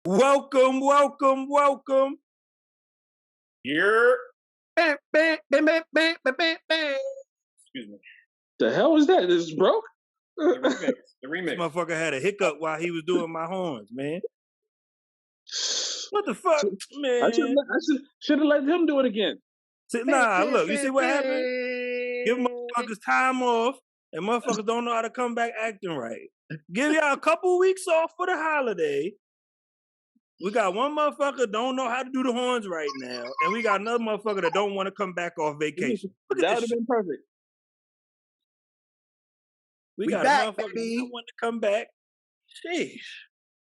Welcome. You're Excuse me. The hell was that? This is broke? the remix. This motherfucker had a hiccup while he was doing my horns, man. What the fuck, man? I should have let him do it again. Nah, look, you see what happened? Give motherfuckers time off, and motherfuckers don't know how to come back acting right. Give y'all a couple weeks off for the holiday. We got one motherfucker don't know how to do the horns right now, and we got another motherfucker that don't want to come back off vacation. That would have been perfect. We got back, a motherfucker that don't want to come back. Sheesh.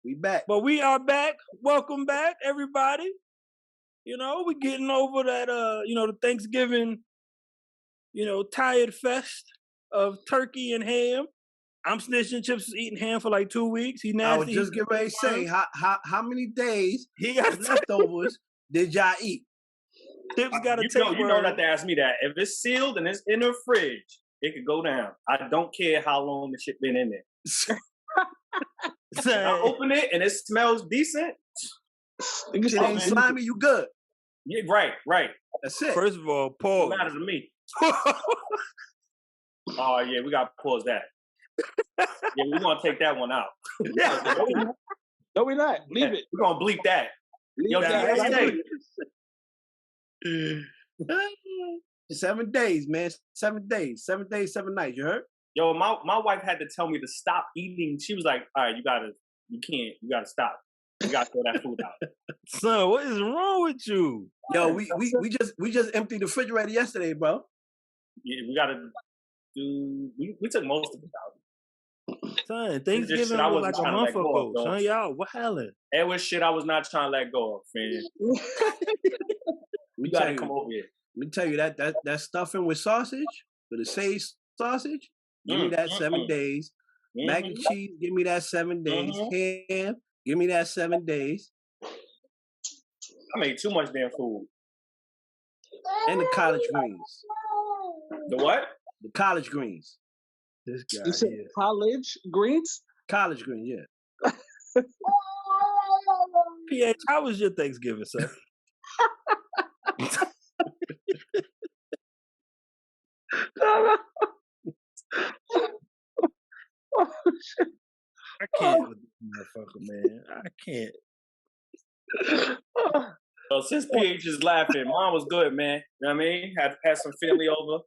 We back. But we are back. Welcome back, everybody. You know, we getting over that, the Thanksgiving, tired fest of turkey and ham. I'm snitching. Chips was eating ham for like 2 weeks. He nasty. I was just getting ready to say, how many days he got leftovers did y'all eat? Chips got you don't have to ask me that. If it's sealed and it's in the fridge, it could go down. I don't care how long the shit been in there. I open it and it smells decent. It ain't slimy, you good. Yeah, right. That's it. First of all, pause. It matters to me. Oh yeah, we gotta pause that. Yeah, we're gonna take that one out. No, we're not. Leave it. We're gonna bleep that. Yo, that 7 days, man. 7 days. 7 days, 7 nights. You heard? Yo, my wife had to tell me to stop eating. She was like, all right, you gotta stop. You gotta throw that food out. Son, what is wrong with you? Yo, we just emptied the refrigerator yesterday, bro. Yeah, we gotta do. We took most of it out. Son, Thanksgiving was like a month ago. Son, y'all wildin'. It was shit I was not trying to let go of, man. We gotta come over here. Let me tell you that stuffing with sausage, with the sage sausage, give me that 7 days. Mac and cheese, give me that 7 days. Ham, give me that 7 days. I made too much damn food. And the collard greens. The what? The collard greens. This guy. You said college greens? Collard greens, yeah. PH, how was your Thanksgiving, sir? I can't with this motherfucker, man. I can't. So since PH is laughing, mine was good, man. You know what I mean? Had some family over.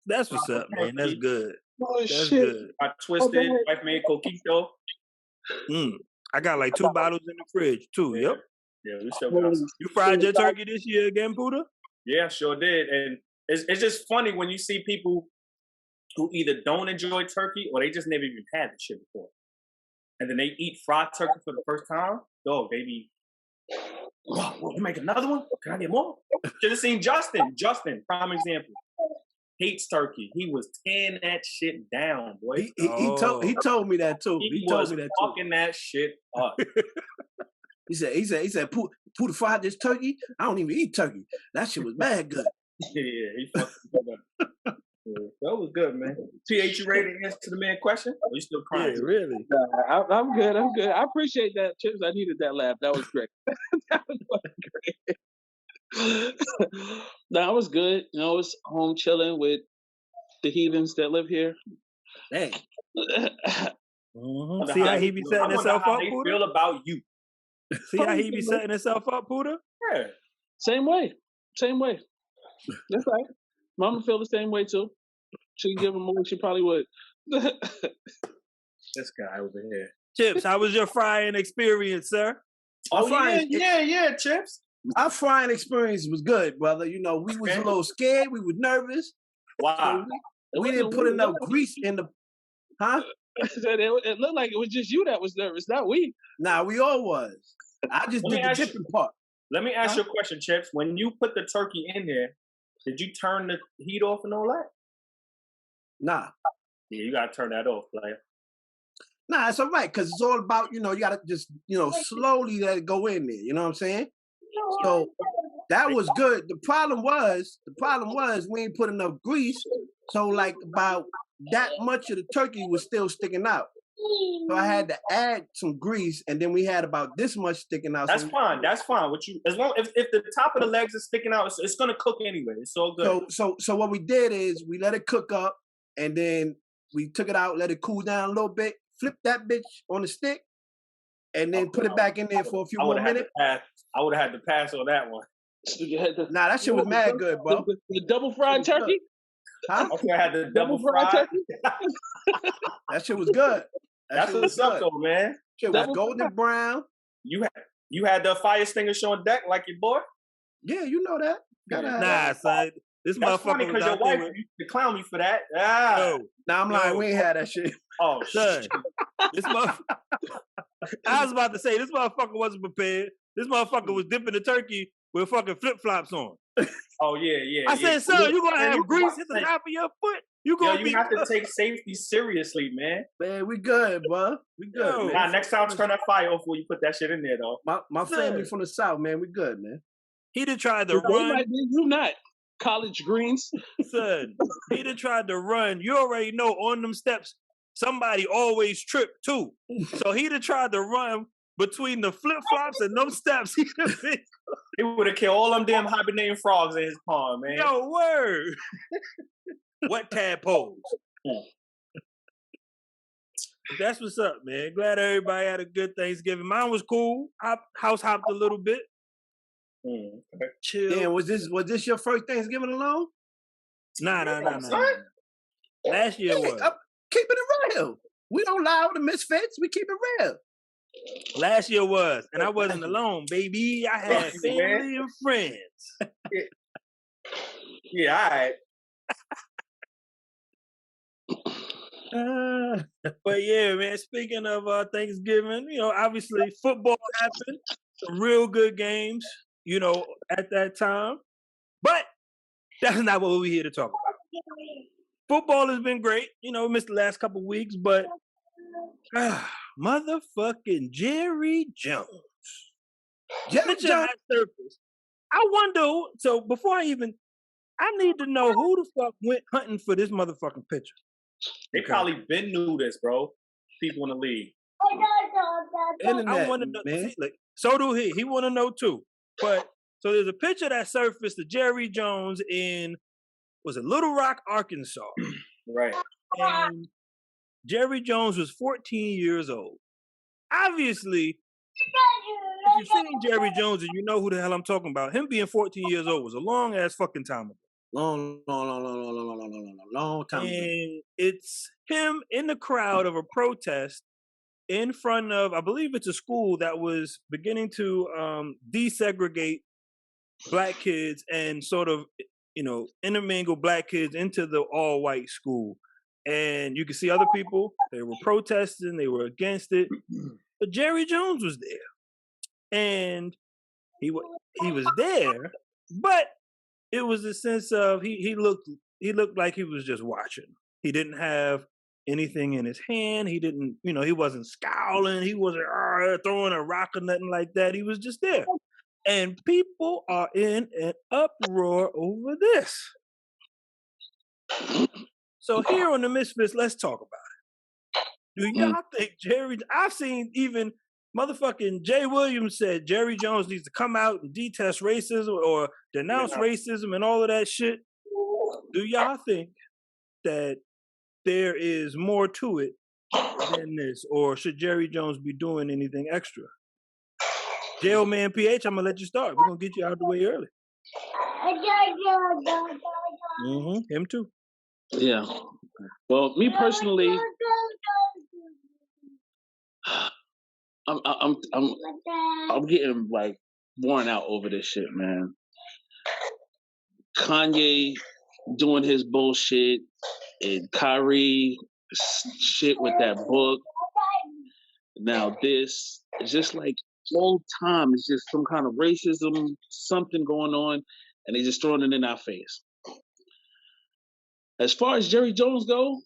That's what's up, man. That's good. Oh, That's shit. good. I twisted. Wife made coquito. I got like 2 bottles in the fridge, too. Yeah. Yep. Yeah, we still got some. You fried your turkey this year again, Puda? Yeah, sure did. And it's just funny when you see people who either don't enjoy turkey or they just never even had the shit before. And then they eat fried turkey for the first time. Dog, they be, oh, you make another one? Can I get more? Should have seen Justin. Justin, prime example. Hates turkey. He was tearing that shit down, boy. He told me that too. He was fucking that shit up. He said, Puda fried this turkey. I don't even eat turkey. That shit was bad good. Yeah, he fucking up. Yeah, that was good, man. TH, you ready to answer the man question? Or you still crying? Yeah, really. I'm good. I appreciate that, Chips. I needed that laugh. That was great. That was great. No, I was good. I was home chilling with the heathens that live here. Dang. See how he be setting himself up, Puda? Puda? Feel about you. See how he be setting himself up, Puda? Yeah. Same way. That's right. Mama feel the same way too. She give him more. She probably would. This guy over here. Chips, how was your frying experience, sir? Yeah, Chips. Our frying experience was good, brother. You know, we was a little scared. We were nervous. Wow. So we didn't put enough grease in the... Huh? It looked like it was just you that was nervous, not we. Nah, we all was. I just did the tipping part. Let me ask you a question, Chips. When you put the turkey in there, did you turn the heat off and all that? Nah. Yeah, you gotta turn that off, player. Nah, it's all right, because it's all about, you gotta just, slowly let it go in there. You know what I'm saying? So that was good. The problem was we ain't put enough grease. So like about that much of the turkey was still sticking out. So I had to add some grease, and then we had about this much sticking out. That's fine. That's fine. What you as long if the top of the legs is sticking out, it's gonna cook anyway. It's all good. So what we did is we let it cook up, and then we took it out, let it cool down a little bit, flip that bitch on the stick, and then put it back in there for a few more minutes. I would have had to pass on that one. Nah, that shit was mad good, bro. The double fried turkey? Huh? I had the double fried turkey. That shit was good. That's what's up, though, man. Shit was golden brown. You had the fire extinguisher on deck like your boy? Yeah, you know that. Nah, son. This That's motherfucker funny because your wife used to clown me for that. Nah, I'm lying. We ain't had that shit. Oh, son. This motherfucker. I was about to say, this motherfucker wasn't prepared. This motherfucker was dipping the turkey with fucking flip-flops on. Oh, yeah. I said, son, you gonna have grease hit the top of your foot? You have to take safety seriously, man. Man, we good, bro. We good, man. Nah, next time turn that fire off before you put that shit in there, though. My family from the South, man. We good, man. He done tried to run. You not. College greens. Son, he done tried to run. You already know on them steps, somebody always trip too. So he done tried to run between the flip-flops and them steps. He would have killed all them damn hibernating frogs in his pond, man. Yo, word. Wet tadpoles. That's what's up, man. Glad everybody had a good Thanksgiving. Mine was cool. I house hopped a little bit. Chill. Damn, was this your first Thanksgiving alone? Nah. Last year was. Keeping it real. We don't lie with the MizFitz. We keep it real. Last year was, and I wasn't alone, baby. I had family and friends. Yeah, all right. But yeah, man, speaking of Thanksgiving, obviously football happened. Some real good games, at that time. But that's not what we're here to talk about. Football has been great. Missed the last couple of weeks, but motherfucking Jerry Jones. I wonder, so before I need to know who the fuck went hunting for this motherfucking picture. They probably been knew this, bro. People in the league. Internet, I want to know. Man. So do he. He want to know too. But so there's a picture that surfaced of Jerry Jones in Little Rock, Arkansas. Right. And Jerry Jones was 14 years old. Obviously, if you've seen Jerry Jones and you know who the hell I'm talking about, him being 14 years old was a long ass fucking time ago. Long time ago. And it's him in the crowd of a protest in front of, I believe it's a school that was beginning to desegregate black kids and sort of, intermingle black kids into the all-white school. And you can see other people, they were protesting, they were against it. But Jerry Jones was there. And he was there, but it was a sense of he looked like he was just watching. He didn't have anything in his hand. He didn't, he wasn't scowling. He wasn't throwing a rock or nothing like that. He was just there. And people are in an uproar over this. So here on the MizFitz, let's talk about it. Do y'all think I've seen even motherfucking Jay Williams said Jerry Jones needs to come out and detest racism or denounce racism and all of that shit. Do y'all think that there is more to it than this, or should Jerry Jones be doing anything extra? Jail Man PH, I'm gonna let you start. We're gonna get you out of the way early. Him too. Yeah. Well, me personally, I'm getting like worn out over this shit, man. Kanye doing his bullshit and Kyrie shit with that book. Now this is just like all time. It's just some kind of racism, something going on, and they just throwing it in our face. As far as Jerry Jones go,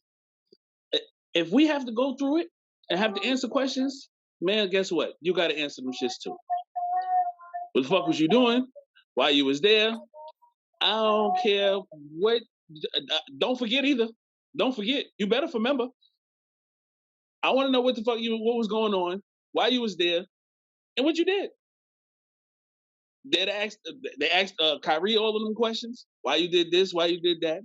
if we have to go through it and have to answer questions, man, guess what? You got to answer them shits too. What the fuck was you doing? Why you was there? I don't care what. Don't forget either. Don't forget. You better remember. I want to know what was going on, why you was there, and what you did. They asked Kyrie all of them questions. Why you did this? Why you did that?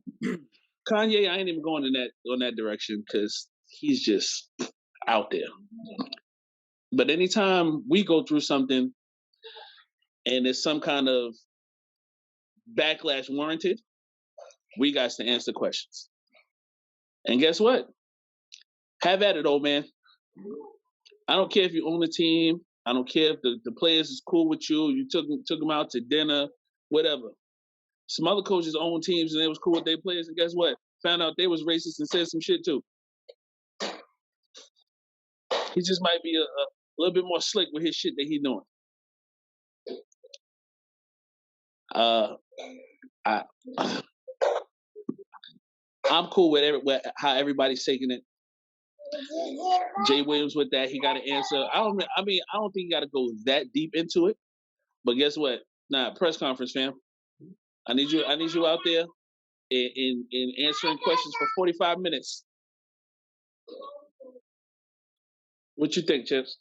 Kanye, I ain't even going on that direction because he's just out there. But anytime we go through something and there's some kind of backlash warranted, we got to answer questions. And guess what? Have at it, old man. I don't care if you own a team. I don't care if the players is cool with you. You took them out to dinner, whatever. Some other coaches own teams and they was cool with their players, and guess what? Found out they was racist and said some shit too. He just might be a little bit more slick with his shit that he doing. I'm cool with how everybody's taking it. Jay Williams with that, he got an answer. I don't think you got to go that deep into it. But guess what? Press conference, fam. I need you out there in answering questions for 45 minutes. What you think, Chips?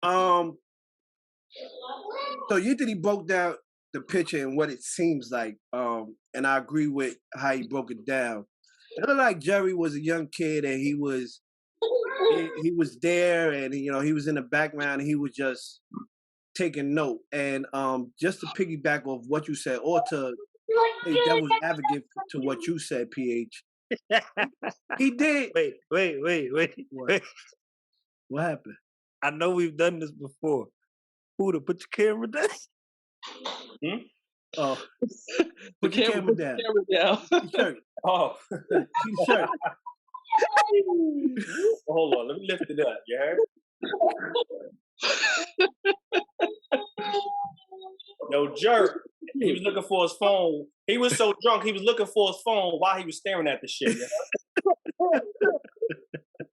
So you did he broke down the picture and what it seems like. And I agree with how he broke it down. It looked like Jerry was a young kid and he was there and he was in the background and he was just taking note. And just to piggyback off what you said, or to play devil's advocate to what you said, PH. He did. Wait. What happened? I know we've done this before. Who to put your camera down? Oh, put your camera down. Shirt. Oh, Shirt. Hold on, let me lift it up. You heard? Yo, jerk. He was looking for his phone. He was so drunk, he was looking for his phone while he was staring at the shit.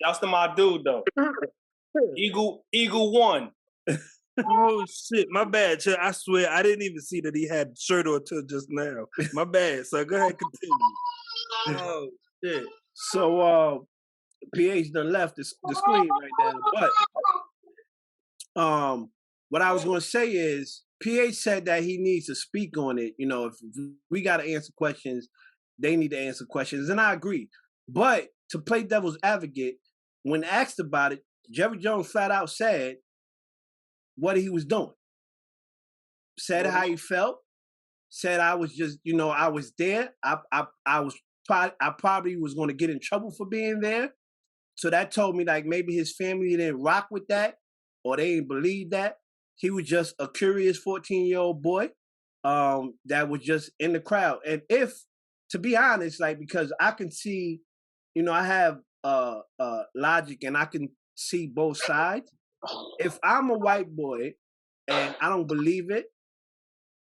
That's my dude, though. Eagle 1. Oh shit, my bad. I swear I didn't even see that he had a shirt on till just now. My bad. So go ahead, continue. Oh shit. So PH done left the screen right now. But what I was gonna say is PH said that he needs to speak on it. If we gotta answer questions, they need to answer questions. And I agree. But to play devil's advocate, when asked about it, Jerry Jones flat out said what he was doing. Said how he felt. Said I was just, I was there. I probably was going to get in trouble for being there. So that told me like maybe his family didn't rock with that, or they didn't believe that. He was just a curious 14-year-old boy that was just in the crowd. And to be honest, like, because I can see, I have logic and I can see both sides. If I'm a white boy and I don't believe it,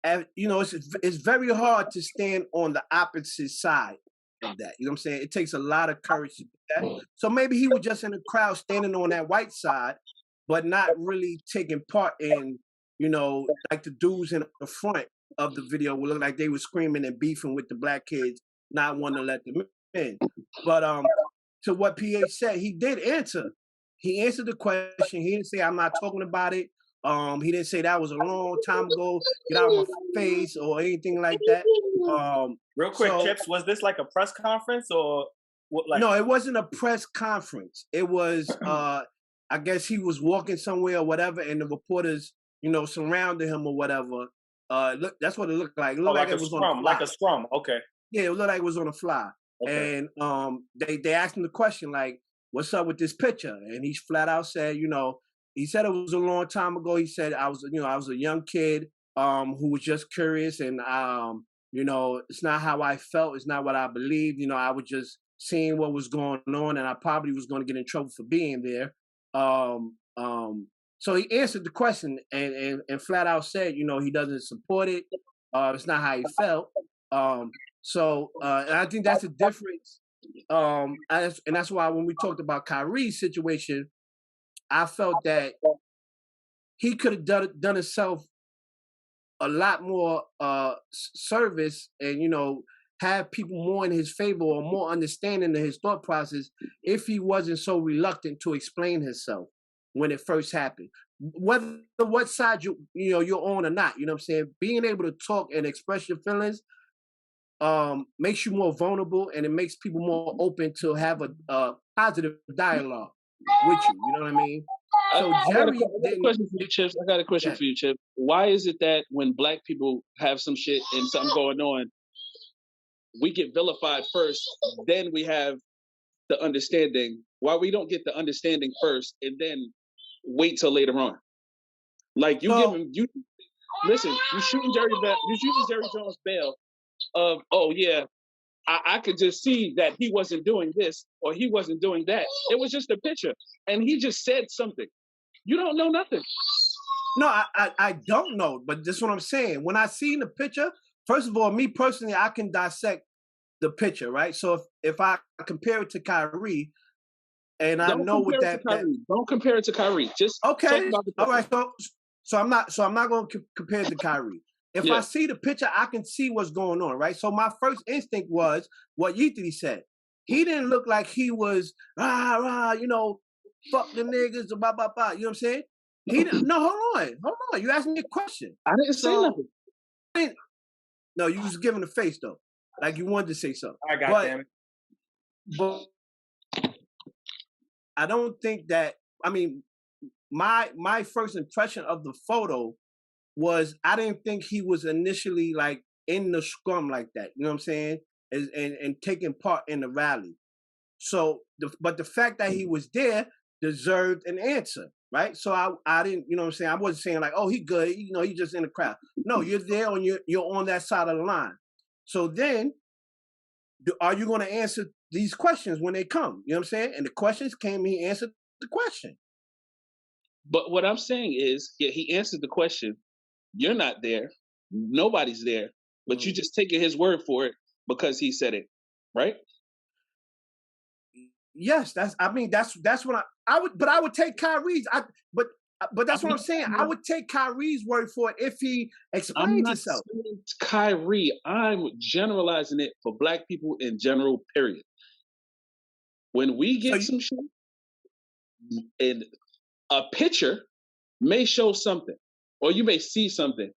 it's very hard to stand on the opposite side of that. You know what I'm saying? It takes a lot of courage to do that. So maybe he was just in the crowd standing on that white side, but not really taking part in, like the dudes in the front of the video would look like they were screaming and beefing with the black kids, not wanting to let them in. But to what PH said, he did answer. He answered the question. He didn't say, I'm not talking about it. He didn't say that was a long time ago, get out of my face or anything like that. Real quick, Chips, was this like a press conference or what? No, it wasn't a press conference. It was, I guess he was walking somewhere or whatever, and the reporters, surrounded him or whatever. Look, that's what it looked like. It looked like it was on a fly. Like a scrum. Okay. Yeah, it looked like it was on a fly. Okay. And they asked him the question like, "What's up with this picture?" And he flat out said, he said it was a long time ago. He said I was a young kid who was just curious, and it's not how I felt. It's not what I believed. I was just seeing what was going on, and I probably was going to get in trouble for being there. So he answered the question and flat out said, he doesn't support it. It's not how he felt. And I think that's a difference. And that's why when we talked about Kyrie's situation, I felt that he could have done himself a lot more service and, have people more in his favor or more understanding of his thought process if he wasn't so reluctant to explain himself when it first happened. Whether what side you're on or not, you know what I'm saying? Being able to talk and express your feelings makes you more vulnerable, and it makes people more open to have a positive dialogue with you. You know what I mean? So I got a didn't. question for you, Chips. I got a question for you, Chip. Why is it that when black people have some shit and something going on, we get vilified first, then we have the understanding? Why we don't get the understanding first and then wait till later on? Like you listen, you shooting Jerry Jones bail of, oh yeah, I could just see that he wasn't doing this or he wasn't doing that. It was just a picture. And he just said something. You don't know nothing. No, I don't know, but this is what I'm saying. When I seen the picture, first of all, me personally, I can dissect the picture, right? So if I compare it to Kyrie, and I know what that, don't compare it to Kyrie. Just okay. Talk about the all right. So I'm not going to compare it to Kyrie. If I see the picture, I can see what's going on, right? So my first instinct was what Yeezy said. He didn't look like he was fuck the niggas, blah blah blah. You know what I'm saying? He didn't. No, hold on. You asked me a question. I didn't say nothing. No, you was giving a face though, like you wanted to say something. I got damn it. But I don't think that. I mean, my first impression of the photo was I didn't think he was initially like in the scrum like that. You know what I'm saying? And taking part in the rally. So, but the fact that he was there deserved an answer, right? So I didn't, you know what I'm saying? I wasn't saying like, oh, he good, he just in the crowd. No, you're there and you're on that side of the line. So then, are you going to answer these questions when they come? You know what I'm saying? And the questions came, he answered the question. But what I'm saying is, yeah, he answered the question. You're not there. Nobody's there. But you just taking his word for it because he said it, right? Yes, that's what I would take Kyrie's. But that's what I'm saying. I would take Kyrie's word for it if he explains himself. I'm not saying it's Kyrie. I'm generalizing it for black people in general, period. When we get some shit, and a picture may show something, or you may see something.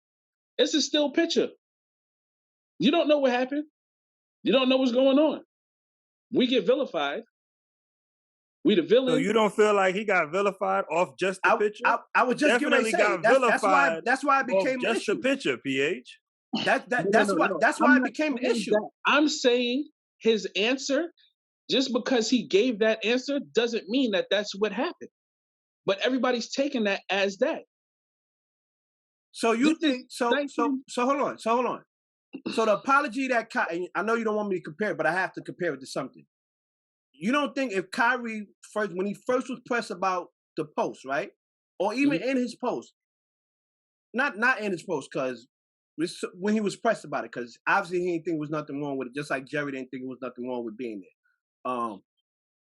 It's a still picture. You don't know what happened. You don't know what's going on. We get vilified. We the villain. So you don't feel like he got vilified off just the picture? I was just definitely got vilified. That's why it became just an issue. The picture, PH. That's why it became an issue. I'm saying his answer, just because he gave that answer, doesn't mean that that's what happened. But everybody's taking that as that. So you think so hold on. So the apology that I know you don't want me to compare it, but I have to compare it to something. You don't think if Kyrie when he first was pressed about the post, right? Or even in his post, not in his post, because when he was pressed about it, because obviously he didn't think there was nothing wrong with it, just like Jerry didn't think there was nothing wrong with being there.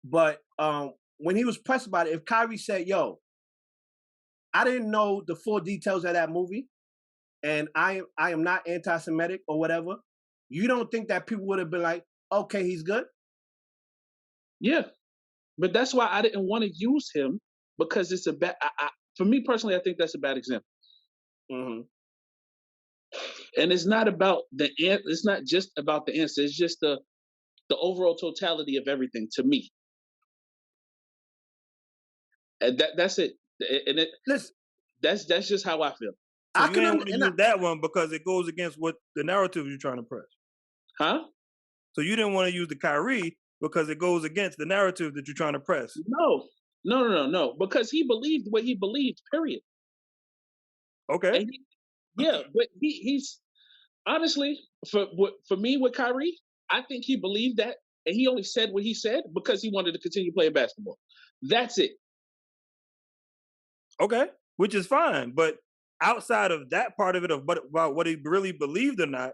But when he was pressed about it, if Kyrie said, yo, I didn't know the full details of that movie, and I am not anti-Semitic or whatever, you don't think that people would have been like, okay, he's good? Yeah, but that's why I didn't want to use him, because it's a bad. For me personally, I think that's a bad example. Mm-hmm. And it's not about it's not just about the answer. It's just the overall totality of everything to me. And that's it. And that's just how I feel. So you didn't want to use that one because it goes against what the narrative you're trying to press. Huh? So you didn't want to use the Kyrie because it goes against the narrative that you're trying to press. No. Because he believed what he believed, period. Okay. But he's honestly, for me with Kyrie, I think he believed that, and he only said what he said because he wanted to continue playing basketball. That's it. Okay, which is fine. But outside of that part of it, about what he really believed or not,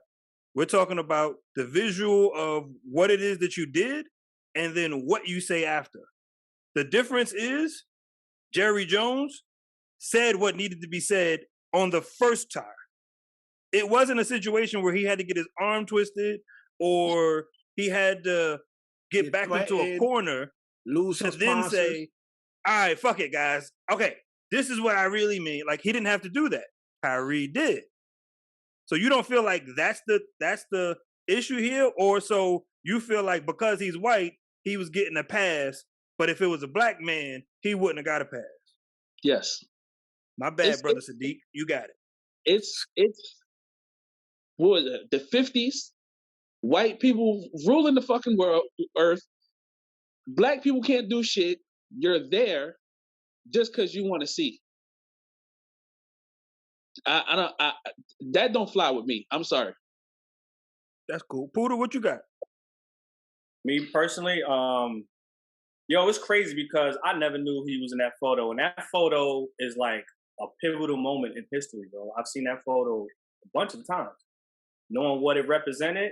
we're talking about the visual of what it is that you did and then what you say after. The difference is Jerry Jones said what needed to be said on the first time. It wasn't a situation where he had to get his arm twisted or he had to get backed into a corner lose to some then sponsors. say, all right, fuck it, guys. Okay, this is what I really mean. Like, he didn't have to do that. Kyrie did. So you don't feel like that's the issue here? Or so you feel like because he's white, he was getting a pass, but if it was a black man, he wouldn't have got a pass? Yes. My bad, brother Sadiq. You got it. It's what was it? The 50s, white people ruling the fucking earth. Black people can't do shit. You're there just because you want to see. That don't fly with me. I'm sorry. That's cool. Poodle, what you got? Me personally, it's crazy because I never knew he was in that photo, and that photo is like a pivotal moment in history, bro. I've seen that photo a bunch of times, knowing what it represented,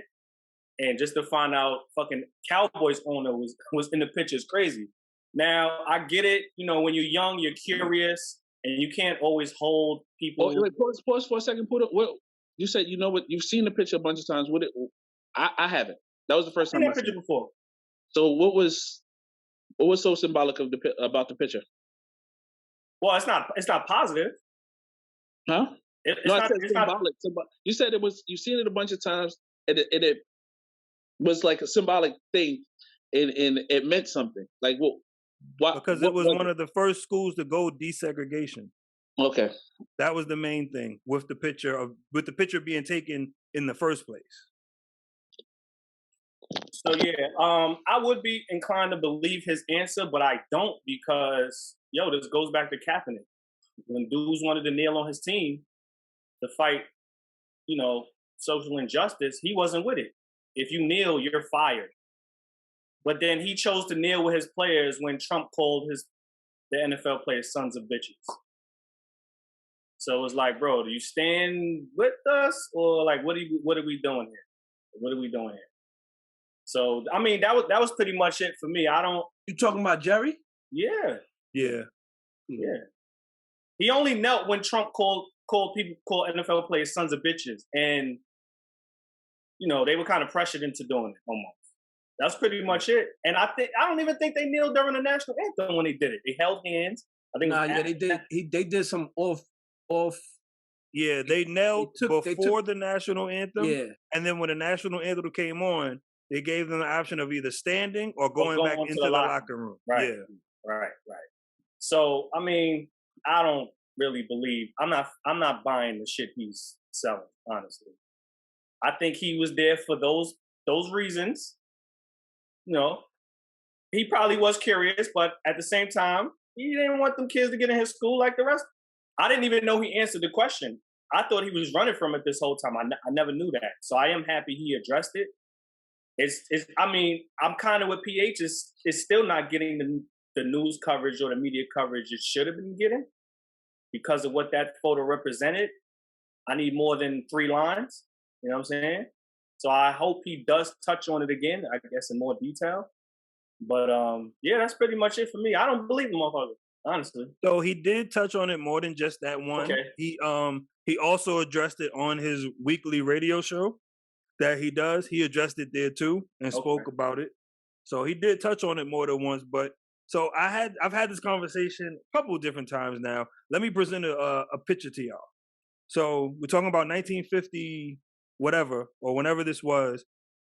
and just to find out fucking Cowboys owner was in the picture is crazy. Now I get it, when you're young, you're curious, and you can't always hold people. Wait, pause for a second. What you said? You know what? You've seen the picture a bunch of times. I haven't. That was the first time I've seen that picture before. So what was so symbolic about the picture? Well, it's not positive. Huh? It's symbolic. You said it was. You've seen it a bunch of times, and it was like a symbolic thing, and it meant something. Like what? Because it was one of the first schools to go desegregation. Okay. That was the main thing with the picture being taken in the first place. So yeah, I would be inclined to believe his answer, but I don't because this goes back to Kaepernick. When dudes wanted to kneel on his team to fight, social injustice, he wasn't with it. If you kneel, you're fired. But then he chose to kneel with his players when Trump called the NFL players sons of bitches. So it was like, bro, do you stand with us or like what are we doing here? What are we doing here? So I mean that was pretty much it for me. You talking about Jerry? Yeah. Yeah. He only knelt when Trump called NFL players sons of bitches, and they were kind of pressured into doing it almost. That's pretty much it. And I don't even think they kneeled during the national anthem when they did it. They held hands. I think they did some off. Yeah, they knelt before the national anthem. Yeah, and then when the national anthem came on, they gave them the option of either standing or going back into the locker room. Right. Yeah. Right. So I mean, I don't really believe. I'm not buying the shit he's selling. Honestly, I think he was there for those reasons. He probably was curious, but at the same time, he didn't want them kids to get in his school like the rest. I didn't even know he answered the question. I thought he was running from it this whole time. I never knew that. So I am happy he addressed it. I mean, I'm kind of with PH. It's still not getting the news coverage or the media coverage it should have been getting because of what that photo represented. I need more than 3 lines. You know what I'm saying? So I hope he does touch on it again, I guess in more detail. But that's pretty much it for me. I don't believe the motherfucker, honestly. So he did touch on it more than just that one. Okay. He also addressed it on his weekly radio show that he does. He addressed it there too and spoke about it. So he did touch on it more than once. But so I've had this conversation a couple of different times now. Let me present a picture to y'all. So we're talking about 1950 whatever or whenever this was.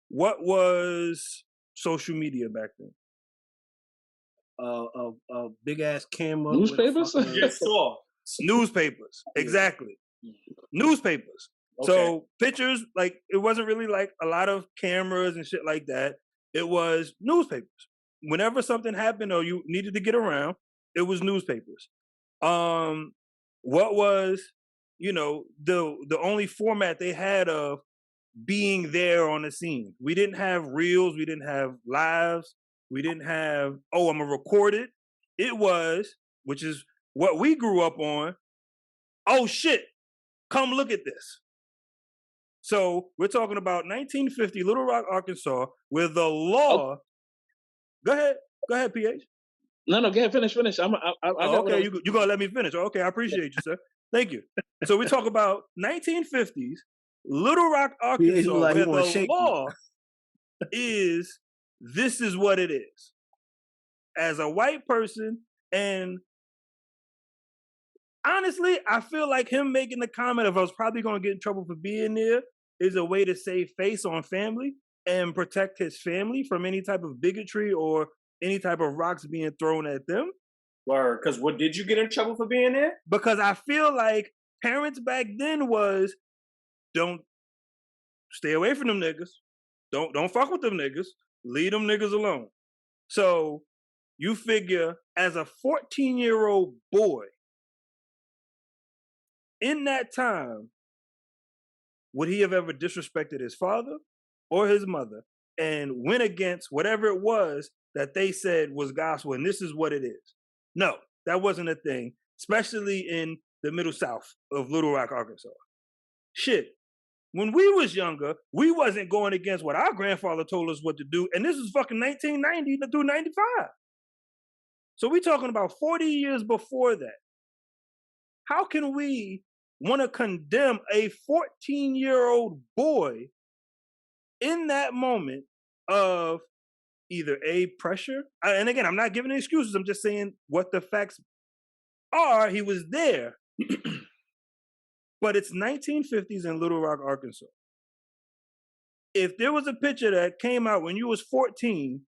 What was social media back then? A big ass camera. Newspapers? Yes, Newspapers. Exactly. Newspapers. Okay. So pictures, like it wasn't really like a lot of cameras and shit like that. It was newspapers. Whenever something happened or you needed to get around, it was newspapers. What was, the only format they had of being there on the scene. We didn't have reels. We didn't have lives. We didn't have, I'm going to record it. It was, which is what we grew up on. Oh, shit. Come look at this. So we're talking about 1950, Little Rock, Arkansas, where the law... Oh. Go ahead, PH. No, go ahead, finish. Okay, you're going to let me finish. Okay, I appreciate you, sir. Thank you. So we talk about 1950s, Little Rock, Arkansas, where the law is this is what it is. As a white person, and honestly, I feel like him making the comment of I was probably going to get in trouble for being there is a way to save face on family and protect his family from any type of bigotry or any type of rocks being thrown at them. Word, because what did you get in trouble for being there? Because I feel like parents back then was don't stay away from them niggas. Don't fuck with them niggas. Leave them niggas alone. So you figure as a 14-year-old boy, in that time, would he have ever disrespected his father or his mother and went against whatever it was that they said was gospel and this is what it is? No, that wasn't a thing, especially in the middle south of Little Rock, Arkansas. Shit. When we was younger, we wasn't going against what our grandfather told us what to do, and this was fucking 1990 through 95. So we talking about 40 years before that. How can we want to condemn a 14-year-old boy in that moment of either a pressure, and again, I'm not giving excuses, I'm just saying what the facts are. He was there. But it's 1950s in Little Rock, Arkansas. If there was a picture that came out when you was 14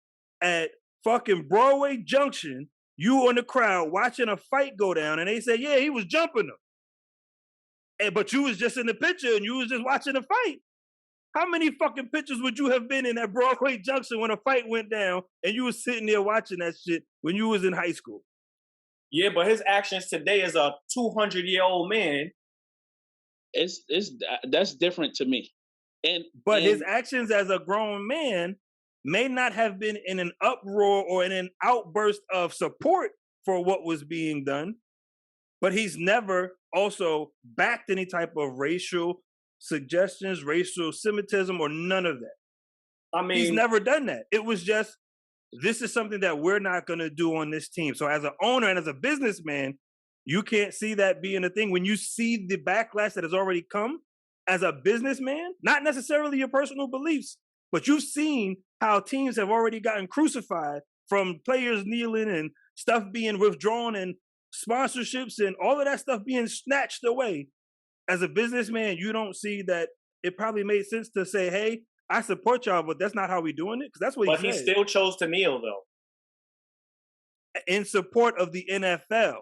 at fucking Broadway Junction, you in the crowd watching a fight go down, and they say, yeah, he was jumping them. But you was just in the picture and you was just watching the fight. How many fucking pictures would you have been in at Broadway Junction when a fight went down and you was sitting there watching that shit when you was in high school? Yeah, but his actions today as a 200-year-old man, that's different to me. But his actions as a grown man may not have been in an uproar or in an outburst of support for what was being done, but he's never also backed any type of racial suggestions, racial Semitism, or none of that. I mean, he's never done that. It was just, this is something that we're not going to do on this team. So as an owner and as a businessman, you can't see that being a thing. When you see the backlash that has already come as a businessman, not necessarily your personal beliefs, but you've seen how teams have already gotten crucified from players kneeling and stuff being withdrawn and sponsorships and all of that stuff being snatched away. As a businessman, you don't see that it probably made sense to say, hey, I support y'all, but that's not how we're doing it. Because that's what he said. But he still chose to kneel, though. In support of the NFL.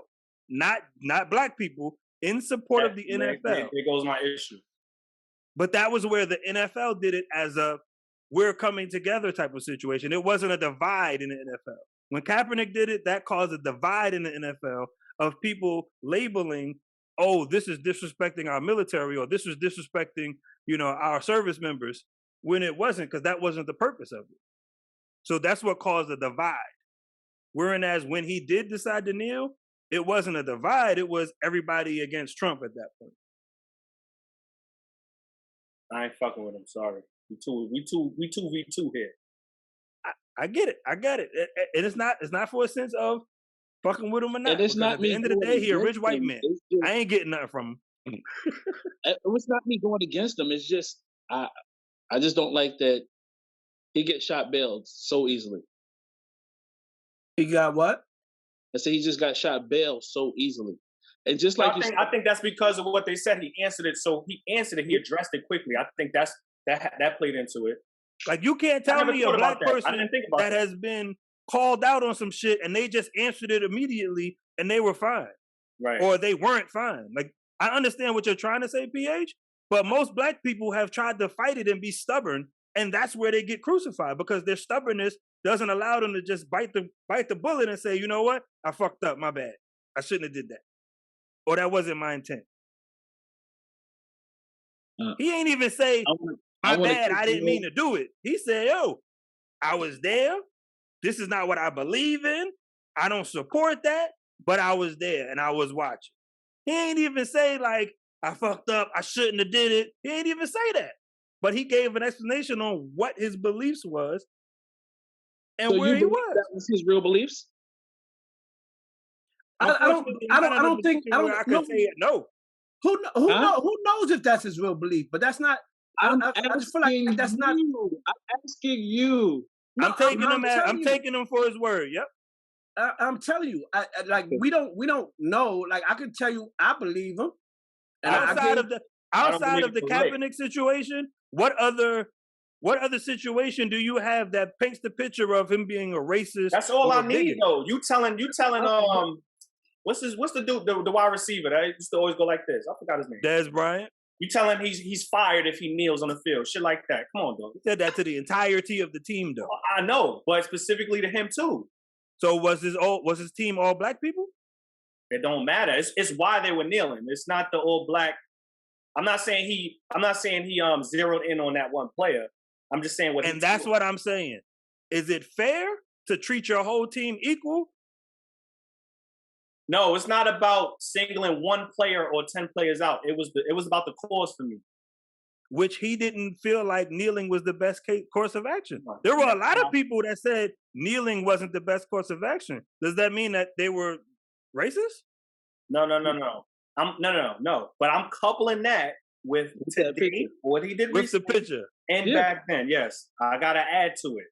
Not black people, in support of the NFL. There goes my issue. But that was where the NFL did it as a we're coming together type of situation. It wasn't a divide in the NFL. When Kaepernick did it, that caused a divide in the NFL of people labeling, oh, this is disrespecting our military, or this is disrespecting, our service members, when it wasn't, because that wasn't the purpose of it. So that's what caused the divide. Whereas when he did decide to kneel, it wasn't a divide. It was everybody against Trump at that point. I ain't fucking with him. Sorry, we 2v2 here. I get it. I get it. And it's not for a sense of fucking with him or not. And it's not at the end of the day, he a rich white man. I ain't getting nothing from him. It's not me going against him. It's just I just don't like that he gets shot bailed so easily. He got what? I say he just got shot bail so easily. And just like I think that's because of what they said. He answered it. He addressed it quickly. I think that played into it. Like, you can't tell me a black person that has been called out on some shit and they just answered it immediately and they were fine. Right. Or they weren't fine. Like, I understand what you're trying to say, PH, but most black people have tried to fight it and be stubborn, and that's where they get crucified, because their stubbornness doesn't allow them to just bite the bullet and say, you know what? I fucked up, my bad. I shouldn't have did that. Or that wasn't my intent. He ain't even say, my bad, I didn't mean to do it. He said, yo, I was there. This is not what I believe in. I don't support that, but I was there and I was watching. He ain't even say, like, I fucked up, I shouldn't have did it. He ain't even say that. But he gave an explanation on what his beliefs was and so where he was. That was his real beliefs? I don't think. I don't I could say it. No. Who knows if that's his real belief? But that's not I just feel like that's not. I'm asking you. No, I'm taking him for his word. Yep. I'm telling you, we don't know. Like I can tell you, I believe him. And outside of the Kaepernick situation, what other situation do you have that paints the picture of him being a racist? That's all I need, though. You telling what's the dude, the wide receiver that used to always go like this? I forgot his name. Dez Bryant. You tell him he's fired if he kneels on the field, shit like that. Come on, dog. He said that to the entirety of the team, though. I know, but specifically to him too. So was his team all black people? It don't matter. It's why they were kneeling. It's not the all black. I'm not saying he zeroed in on that one player. I'm just saying what. And that's what I'm saying. Is it fair to treat your whole team equal? No, it's not about singling one player or 10 players out. It was about the cause for me. Which he didn't feel like kneeling was the best course of action. There were a lot of people that said kneeling wasn't the best course of action. Does that mean that they were racist? No. No. But I'm coupling that with today, what he did with the picture. And back then, yes. I gotta add to it.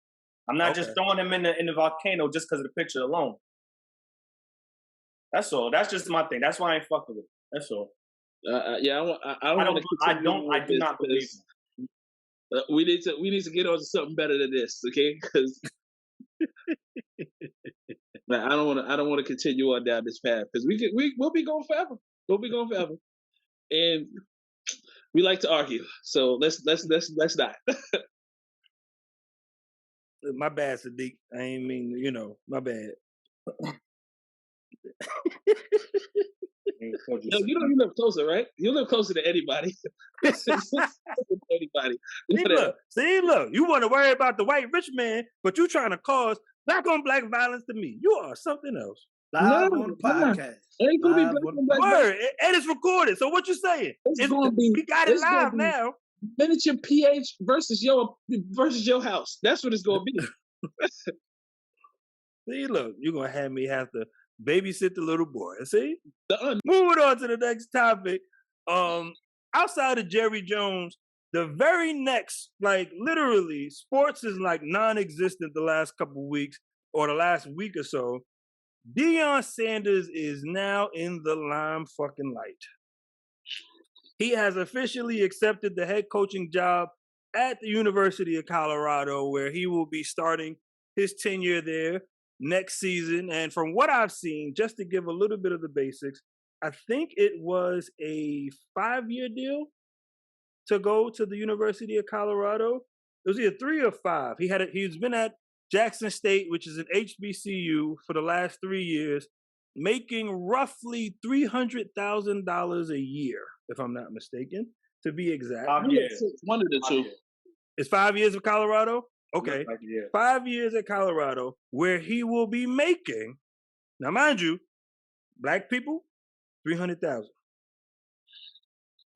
I'm not just throwing him in the volcano just because of the picture alone. That's all. That's just my thing. That's why I ain't fucking with it. That's all. I do not believe it. We need to get on to something better than this, okay? Because I don't want to continue on down this path because we'll be going forever. We'll be going forever, and we like to argue. So let's not. My bad, Sadiq. I ain't mean, my bad. No, you live closer, right? You live closer to anybody. Anybody. Look, you want to worry about the white rich man, but you trying to cause black on black violence to me. You are something else. Live on the podcast. Ain't gonna be black on black. And it's recorded. So what you saying? We got it live now. Miniature PH versus your house. That's what it's gonna be. See, look, you're gonna have me have to babysit the little boy. See? Moving on to the next topic. Outside of Jerry Jones, the very next, literally, sports is non-existent the last couple weeks or the last week or so. Deion Sanders is now in the limelight. He has officially accepted the head coaching job at the University of Colorado, where he will be starting his tenure there next season. And from what I've seen, just to give a little bit of the basics, I think it was a 5-year deal to go to the University of Colorado. It was either 3 or 5. He's been at Jackson State, which is an HBCU, for the last 3 years, making roughly $300,000 a year, if I'm not mistaken, to be exact. 5 years. One of the two. It's 5 years of Colorado? Okay. 5 years at Colorado, where he will be making, now mind you, black people, $300,000.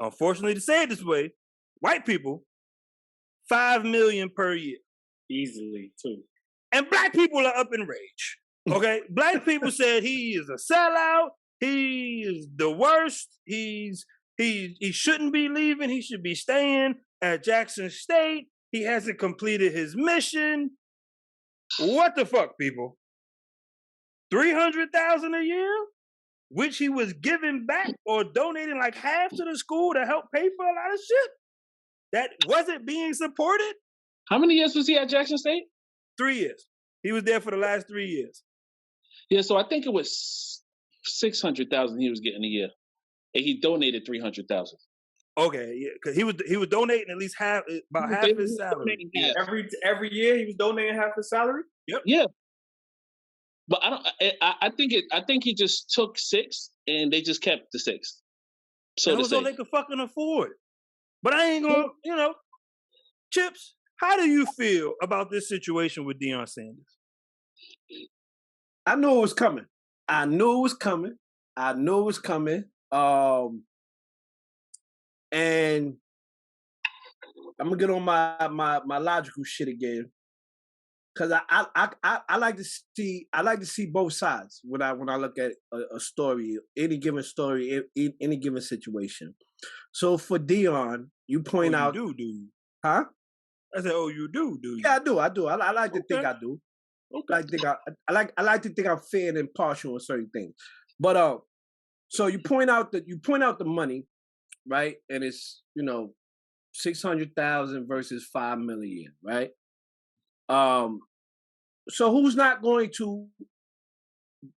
Unfortunately to say it this way, white people, $5 million per year. Easily, too. And black people are up in rage. Okay? Black people said he is a sellout. He is the worst. He shouldn't be leaving. He should be staying at Jackson State. He hasn't completed his mission. What the fuck, people? $300,000 a year, which he was giving back or donating half to the school to help pay for a lot of shit that wasn't being supported. How many years was he at Jackson State? 3 years. He was there for the last 3 years. Yeah, so I think it was $600,000 he was getting a year, and he donated $300,000. Okay, yeah, because he was donating at least half his salary. Yeah. Every year he was donating half his salary. Yep. Yeah. But I think he just took 6 and they just kept the 6. So that was all they could fucking afford. But I ain't gonna, Chips, how do you feel about this situation with Deion Sanders? I knew it was coming. And I'm gonna get on my logical shit again. because I like to see both sides when I look at a story, any given story, any given situation. So for Dion, you point out, do you? huh? I said, oh, you do you? Yeah, I do. I like to think I do. Okay. I like to think I'm fair and impartial on certain things. But so you point out the money, right? And it's 600,000 versus 5 million, right? So who's not going to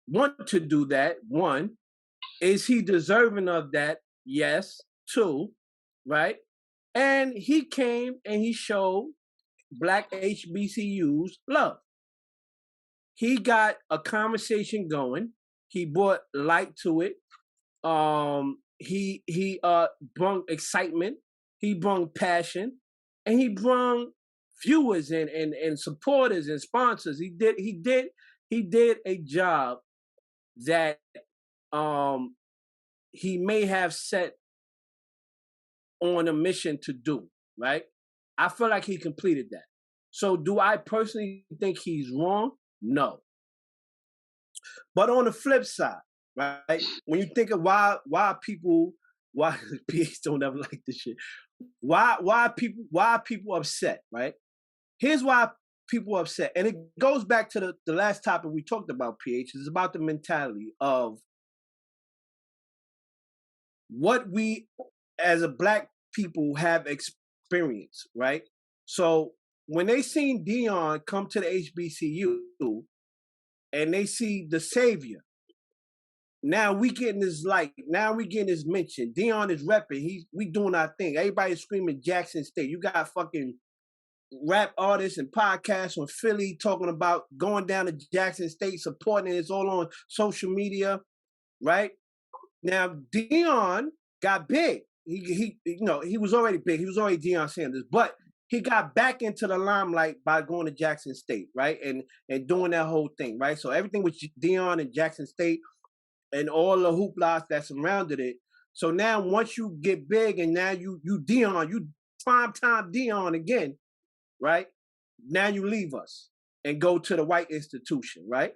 want to do that? One, is he deserving of that? Yes. Two, right? And he came and he showed black HBCUs love. He got a conversation going. He brought light to it. He brought excitement. He brought passion, and he brought viewers and supporters and sponsors. He did a job that he may have set on a mission to do, right? I feel like he completed that. So do I personally think he's wrong? No. But on the flip side, right, when you think of why PH don't ever like this shit, why people upset, right? Here's why people are upset. And it goes back to the last topic we talked about, PH, is about the mentality of what we as a black people have experienced, right? So when they seen Dion come to the HBCU and they see the savior, now we getting this light. Now we getting this mention. Dion is repping. We doing our thing. Everybody's screaming Jackson State. You got fucking rap artists and podcasts on Philly talking about going down to Jackson State, supporting it. It's all on social media, right? Now Dion got big. He was already big. He was already Deion Sanders, but he got back into the limelight by going to Jackson State, right? And doing that whole thing, right? So everything with Dion and Jackson State and all the hooplas that surrounded it. So now once you get big and now you Dion, you prime time Dion again, right? Now you leave us and go to the white institution, right?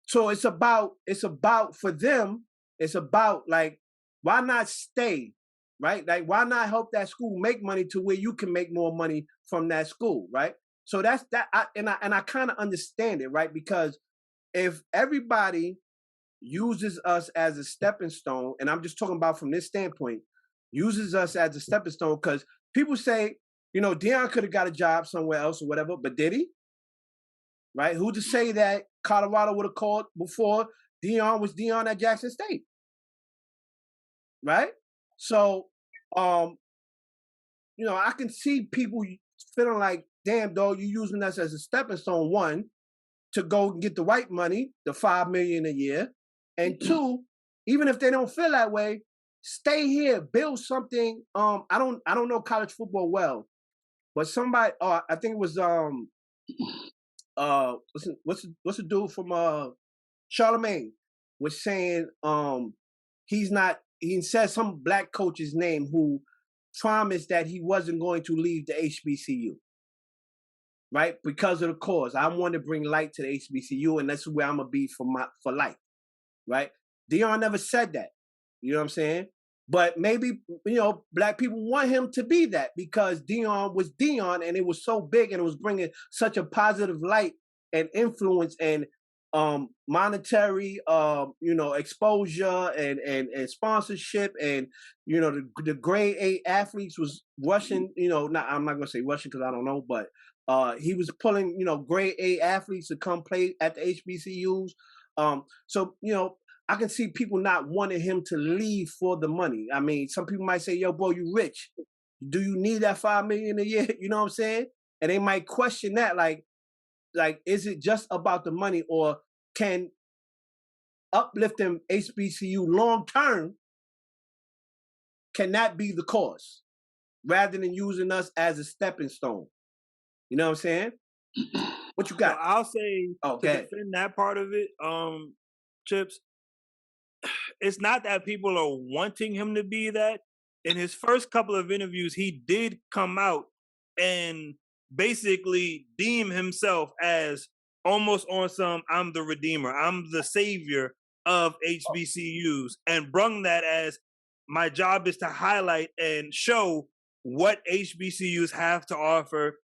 So it's about for them, it's about like, why not stay, right? Like, why not help that school make money to where you can make more money from that school, right? So that's that. I kind of understand it, right? Because if everybody uses us as a stepping stone, and I'm just talking about from this standpoint, uses us as a stepping stone, because people say, Deion could have got a job somewhere else or whatever, but did he? Right? Who to say that Colorado would have called before Deion was Deion at Jackson State? Right? So, I can see people feeling like, damn, dog, you using us as a stepping stone, one, to go and get the white money, the $5 million a year, and two, even if they don't feel that way, stay here, build something. I don't know college football well, but somebody, I think it was what's the dude from Charlemagne was saying he said some black coach's name who promised that he wasn't going to leave the HBCU, right? Because of the cause. I want to bring light to the HBCU, and that's where I'm gonna be for life, right? Deion never said that. You know what I'm saying? But maybe, black people want him to be that because Deion was Deion and it was so big and it was bringing such a positive light and influence and monetary, exposure and sponsorship and, the grade A athletes was rushing, I'm not going to say rushing because I don't know, but he was pulling, grade A athletes to come play at the HBCUs. So, I can see people not wanting him to leave for the money. I mean, some people might say, yo, bro, you rich. Do you need that $5 million a year? You know what I'm saying? And they might question that, like, is it just about the money, or can uplifting HBCU long term, can that be the cause rather than using us as a stepping stone? You know what I'm saying? What you got? Well, I'll say to defend that part of it, Chips, it's not that people are wanting him to be that. In his first couple of interviews, he did come out and basically deem himself as almost on some, I'm the redeemer, I'm the savior of HBCUs, and brung that as my job is to highlight and show what HBCUs have to offer,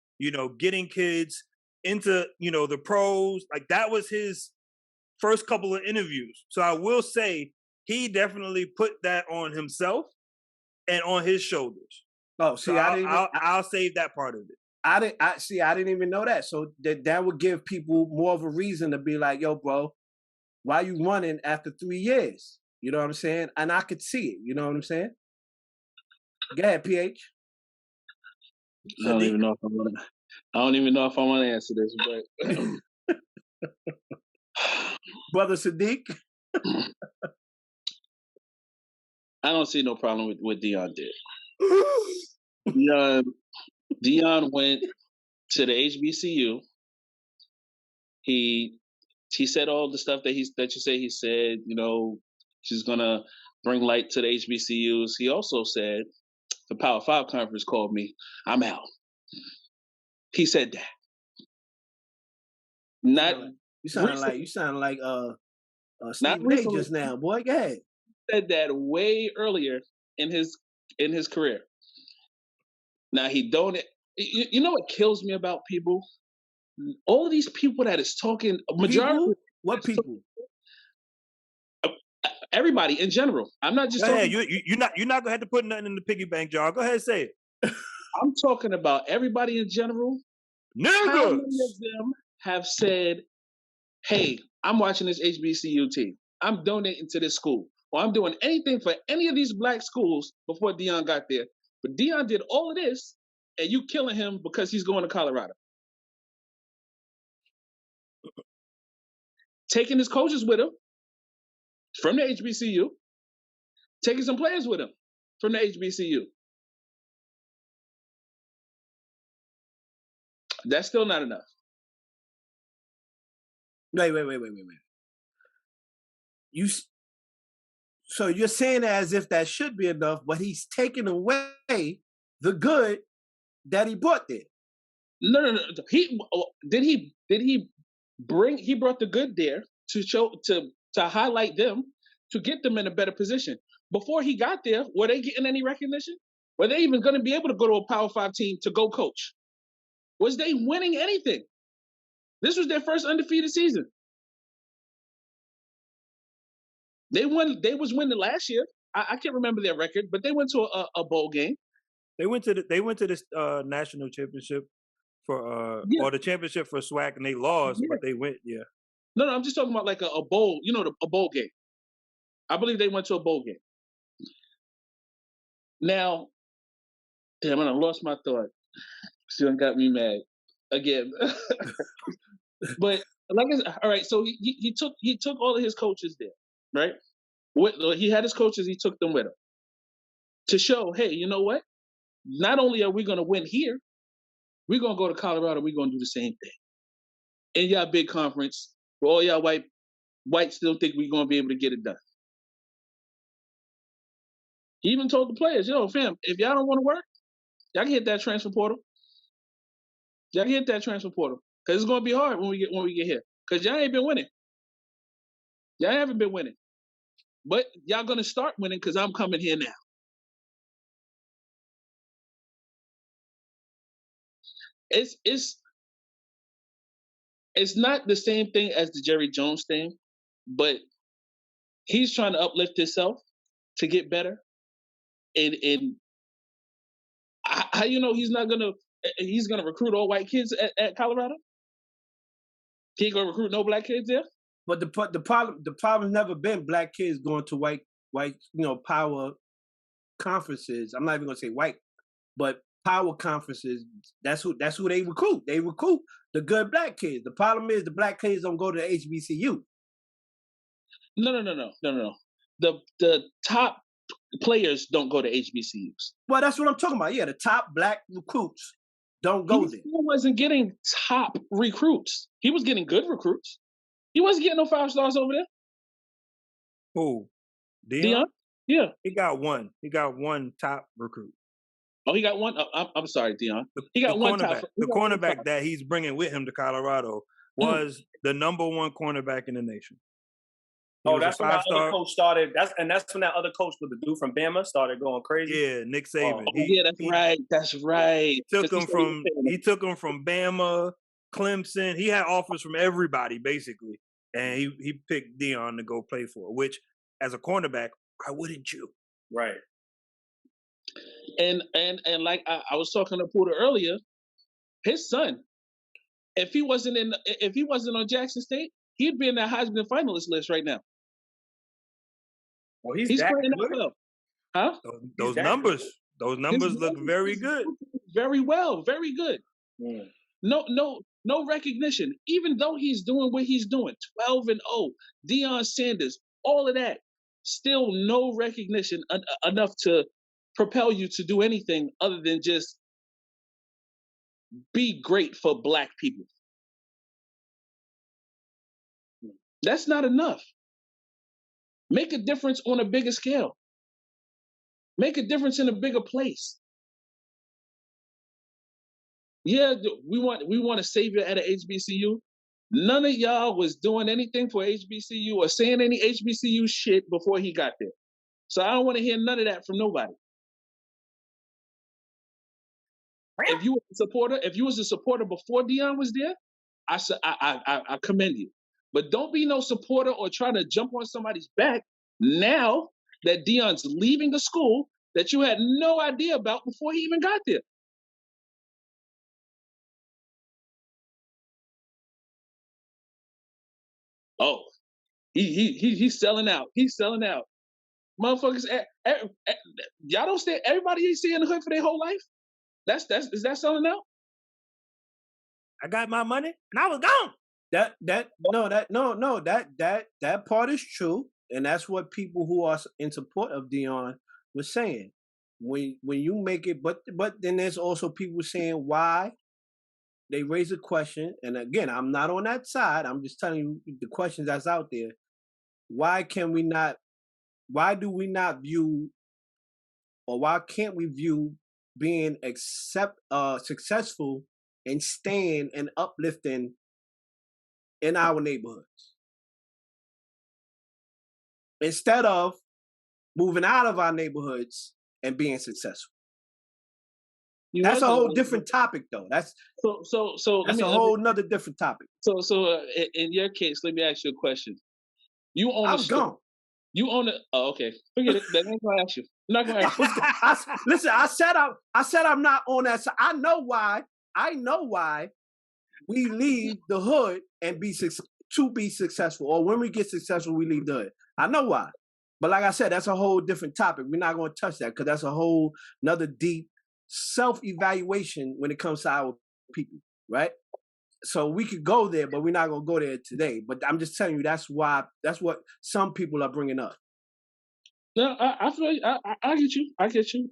getting kids into, the pros. Like, that was his first couple of interviews. So I will say he definitely put that on himself and on his shoulders. Oh, see, so I'll save that part of it. I didn't even know that. So that would give people more of a reason to be like, yo, bro, why you running after 3 years? You know what I'm saying? And I could see it. You know what I'm saying? Go ahead, PH. I don't even know if I want to answer this, but Brother Sadiq. I don't see no problem with what Deion did. Deion went to the HBCU. He said all the stuff that you say he said. She's gonna bring light to the HBCUs. He also said the Power 5 conference called me. I'm out. He said that. You sound like Steve Ray just now, boy. Go ahead. Said that way earlier in his career. Now he don't. You know what kills me about people? All of these people that is talking. Majority. What people? Everybody in general. I'm not just talking. You're not gonna have to put nothing in the piggy bank jar. Go ahead and say it. I'm talking about everybody in general. Niggas. How many of them have said, "Hey, I'm watching this HBCU team. I'm donating to this school, or I'm doing anything for any of these black schools before Deion got there." But Deion did all of this, and you killing him because he's going to Colorado. Taking his coaches with him from the HBCU, taking some players with him from the HBCU. That's still not enough. Wait. So you're saying that as if that should be enough, but he's taking away the good that he brought there. No. He brought the good there to show to highlight them, to get them in a better position. Before he got there, were they getting any recognition? Were they even going to be able to go to a Power 5 team to go coach? Was they winning anything? This was their first undefeated season. They was winning last year. I can't remember their record, but they went to a bowl game. They went to this national championship for or the championship for SWAC, and they lost, but they went. Yeah. No, I'm just talking about like a bowl. A bowl game. I believe they went to a bowl game. Now, damn, I lost my thought. Still got me mad again. But like I said, all right. So he took all of his coaches there, right? He had his coaches. He took them with him to show, hey, you know what? Not only are we going to win here, we're going to go to Colorado. We're going to do the same thing. In y'all big conference, where all y'all white still think we're going to be able to get it done. He even told the players, fam, if y'all don't want to work, y'all can hit that transfer portal. Because it's going to be hard when we get here. Because y'all ain't been winning. Y'all haven't been winning. But y'all going to start winning because I'm coming here now. It's not the same thing as the Jerry Jones thing, but he's trying to uplift himself to get better. And how he's gonna recruit all white kids at Colorado? He ain't gonna recruit no black kids there? But the problem's never been black kids going to white power conferences. I'm not even gonna say white, but power conferences. That's who they recruit. They recruit the good black kids. The problem is the black kids don't go to the HBCU. No. The top players don't go to HBCUs. Well, that's what I'm talking about. Yeah, the top black recruits don't go there. He wasn't getting top recruits. He was getting good recruits. He wasn't getting no 5 stars over there. Who? Deion? Yeah. He got one. He got one top recruit. Oh, he got one. I'm sorry, Dion. He got one top. The cornerback that he's bringing with him to Colorado was the #1 cornerback in the nation. That's when that other coach started. That's when that other coach with the dude from Bama started going crazy. Yeah, Nick Saban. That's right. He took him from Bama, Clemson. He had offers from everybody basically, and he picked Dion to go play for. Which, as a cornerback, why wouldn't you? Right. And like I was talking to Porter earlier, his son, if he wasn't on Jackson State, he'd be in that Heisman finalist list right now. Well, he's playing good. Well. Huh? Those numbers look very good. Very well, very good. Mm. No recognition. Even though he's doing what he's doing, 12-0, Deion Sanders, all of that, still no recognition enough to propel you to do anything other than just be great for Black people. That's not enough. Make a difference on a bigger scale. Make a difference in a bigger place. Yeah, we want a savior at an HBCU. None of y'all was doing anything for HBCU or saying any HBCU shit before he got there. So I don't want to hear none of that from nobody. If you was a supporter before Deion was there, I commend you. But don't be no supporter or try to jump on somebody's back now that Deion's leaving the school that you had no idea about before he even got there. Oh, he's selling out. He's selling out. Motherfuckers, y'all don't stay. Everybody ain't stay in the hood for their whole life. Is that selling out? I got my money and I was gone. That part is true, and that's what people who are in support of Deion was saying. When you make it, but then there's also people saying why. They raise a question, and again, I'm not on that side. I'm just telling you the questions that's out there. Why do we not view, or why can't we view being successful and staying and uplifting in our neighborhoods instead of moving out of our neighborhoods and being successful? That's a whole different topic, though. That's a whole nother different topic. So in your case, let me ask you a question. You own gone. You own it. Oh, okay. Forget it. That ain't gonna ask you. I'm not gonna ask you. Listen, I said I'm not on that side. I know why we leave the hood and be successful, or when we get successful, we leave the hood. I know why. But like I said, that's a whole different topic. We're not going to touch that because that's a whole another deep self-evaluation when it comes to our people, right? So we could go there, but we're not going to go there today. But I'm just telling you, that's what some people are bringing up. No, I feel I get you. I get you.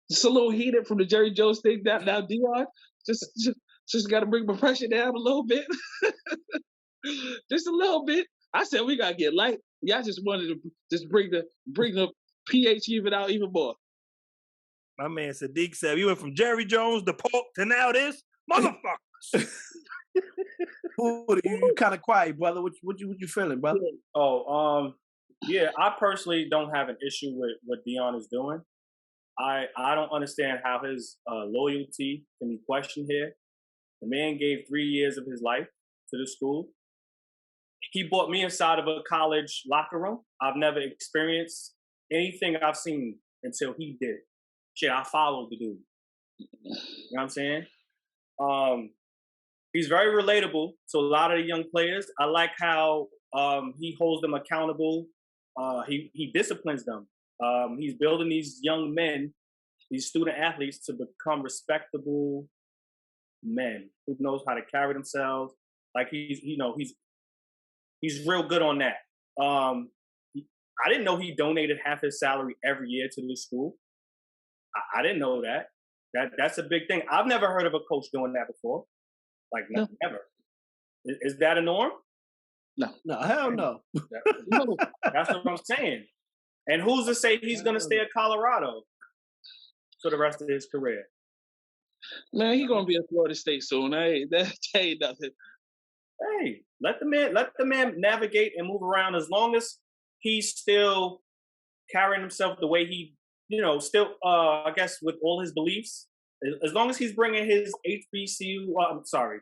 Just a little heated from the Jerry Jones thing. Now Deion just got to bring my pressure down a little bit, just a little bit. I said we gotta get light. Y'all just wanted to just bring the pH even out even more. My man Sadiq said, "You went from Jerry Jones to Polk to now this motherfuckers." You kind of quiet, brother. What you feeling, brother? Yeah. I personally don't have an issue with what Deion is doing. I don't understand how his loyalty can be questioned here. The man gave 3 years of his life to the school. He brought me inside of a college locker room. I've never experienced anything I've seen until he did. Shit, I followed the dude. You know what I'm saying? He's very relatable to a lot of the young players. I like how he holds them accountable. He disciplines them. He's building these young men, these student athletes, to become respectable men who knows how to carry themselves. Like he's real good on that. I didn't know he donated half his salary every year to the school. I didn't know that. That's a big thing. I've never heard of a coach doing that before. Like, no. Never. Is that a norm? No, hell no. That's what I'm saying. And who's to say he's going to stay at Colorado for the rest of his career? Man, he's gonna be at Florida State soon. That ain't nothing. Hey, let the man navigate and move around as long as he's still carrying himself the way he, still, I guess, with all his beliefs. As long as he's bringing his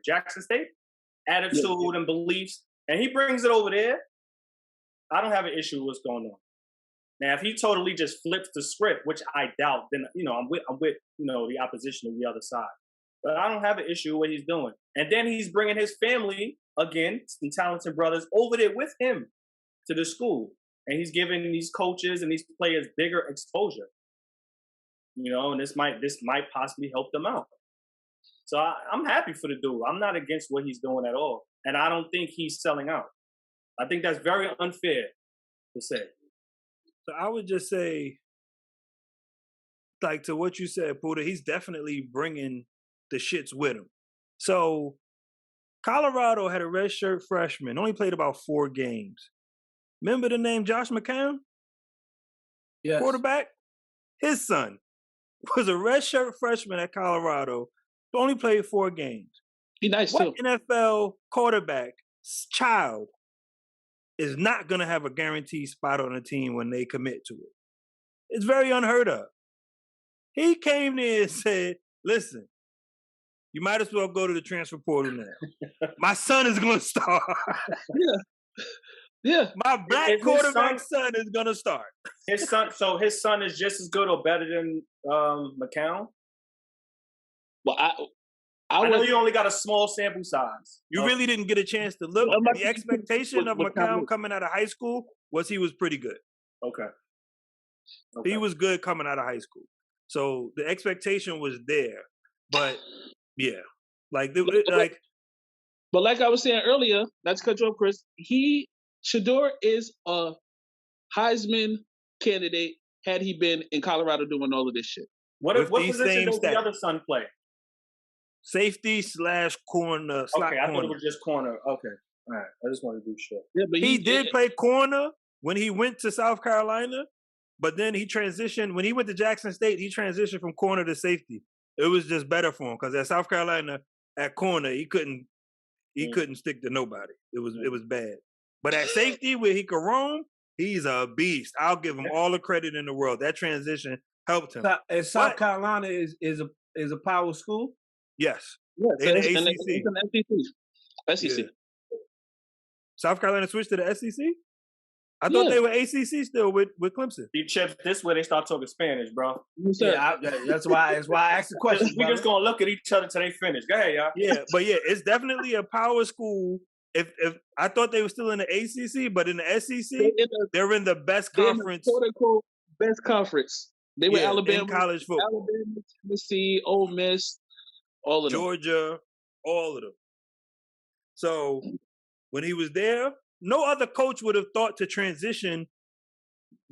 Jackson State attitude and beliefs, and he brings it over there, I don't have an issue with what's going on. Now, if he totally just flips the script, which I doubt, then I'm with the opposition on the other side. But I don't have an issue with what he's doing. And then he's bringing his family, again, some talented brothers, over there with him to the school. And he's giving these coaches and these players bigger exposure. And this might possibly help them out. So I'm happy for the dude. I'm not against what he's doing at all. And I don't think he's selling out. I think that's very unfair to say. So I would just say, like to what you said, Puda, he's definitely bringing the shits with him. So Colorado had a redshirt freshman, only played about 4 games. Remember the name Josh McCown? Yes. Quarterback? His son was a redshirt freshman at Colorado, only played 4 games. Be nice what too. NFL quarterback's child is not going to have a guaranteed spot on a team when they commit to it? It's very unheard of. He came there and said, listen, you might as well go to the transfer portal now. My son is going to start. Yeah. My black quarterback son is going to start. His son is just as good or better than McCown? Well, I know you only got a small sample size. You really didn't get a chance to look. The expectation of McCown coming out of high school was he was pretty good. Okay. He was good coming out of high school. So the expectation was there. But, yeah. But like I was saying earlier, not to cut you off, Chris, Shedeur is a Heisman candidate had he been in Colorado doing all of this shit. What position does the other son play? Safety / corner. Okay, I thought it was just corner. Okay, all right. I just want to do shit. Yeah, but he did play corner when he went to South Carolina, but then he transitioned. When he went to Jackson State, he transitioned from corner to safety. It was just better for him because at South Carolina, at corner, he couldn't stick to nobody. It was bad. But at safety, where he could roam, he's a beast. I'll give him all the credit in the world. That transition helped him. And South Carolina is a power school? Yes. Yeah, in the ACC. It's an SEC. Yeah. South Carolina switched to the SEC? I thought they were ACC still with Clemson. You chips this where they start talking Spanish, bro. Yeah, that's why I asked the question. We just gonna look at each other till they finish. Go ahead, y'all. Yeah, but it's definitely a power school. If I thought they were still in the ACC, but in the SEC, they're in the best conference. Quote unquote best conference. They were Alabama, in college football. Alabama, Tennessee, Ole Miss, all of them. Georgia, all of them. So when he was there, no other coach would have thought to transition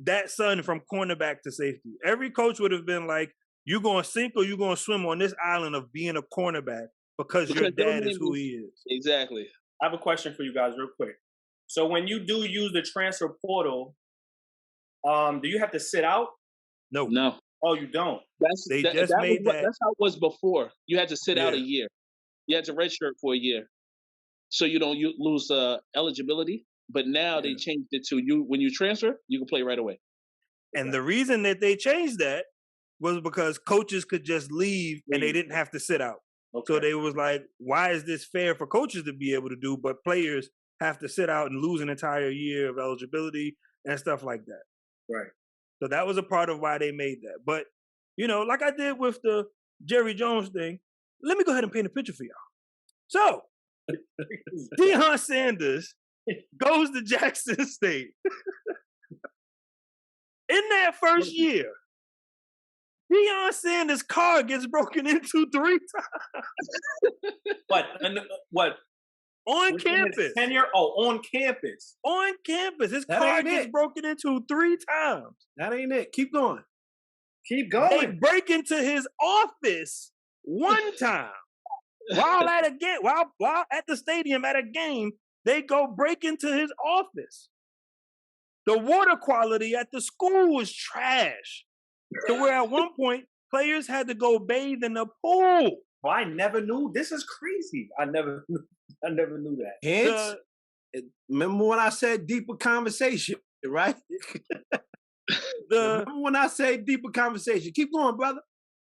that son from cornerback to safety. Every coach would have been like, "You gonna sink or you gonna swim on this island of being a cornerback because your dad is who he is." Exactly. I have a question for you guys real quick. So when you do use the transfer portal, do you have to sit out? No. Oh, you don't? That's how it was before. You had to sit out a year. You had to redshirt for a year. So you don't lose eligibility. But now they changed it to when you transfer, you can play right away. And the reason that they changed that was because coaches could just leave and they didn't have to sit out. Okay. So they was like, why is this fair for coaches to be able to do, but players have to sit out and lose an entire year of eligibility and stuff like that. Right. So that was a part of why they made that. But, like I did with the Jerry Jones thing, let me go ahead and paint a picture for y'all. So, Deion Sanders goes to Jackson State. In that first year, Deion Sanders' car gets broken into 3 times. What? On campus. Tenure? Oh, on campus. On campus. His car gets broken into 3 times. That ain't it. Keep going. Keep going. They break into his office 1 time. While at the stadium at a game, they go break into his office. The water quality at the school was trash. To where at one point, players had to go bathe in the pool. Oh, I never knew. This is crazy. I never knew that. Hence, remember when I said deeper conversation, right? Remember when I said deeper conversation. Keep going, brother.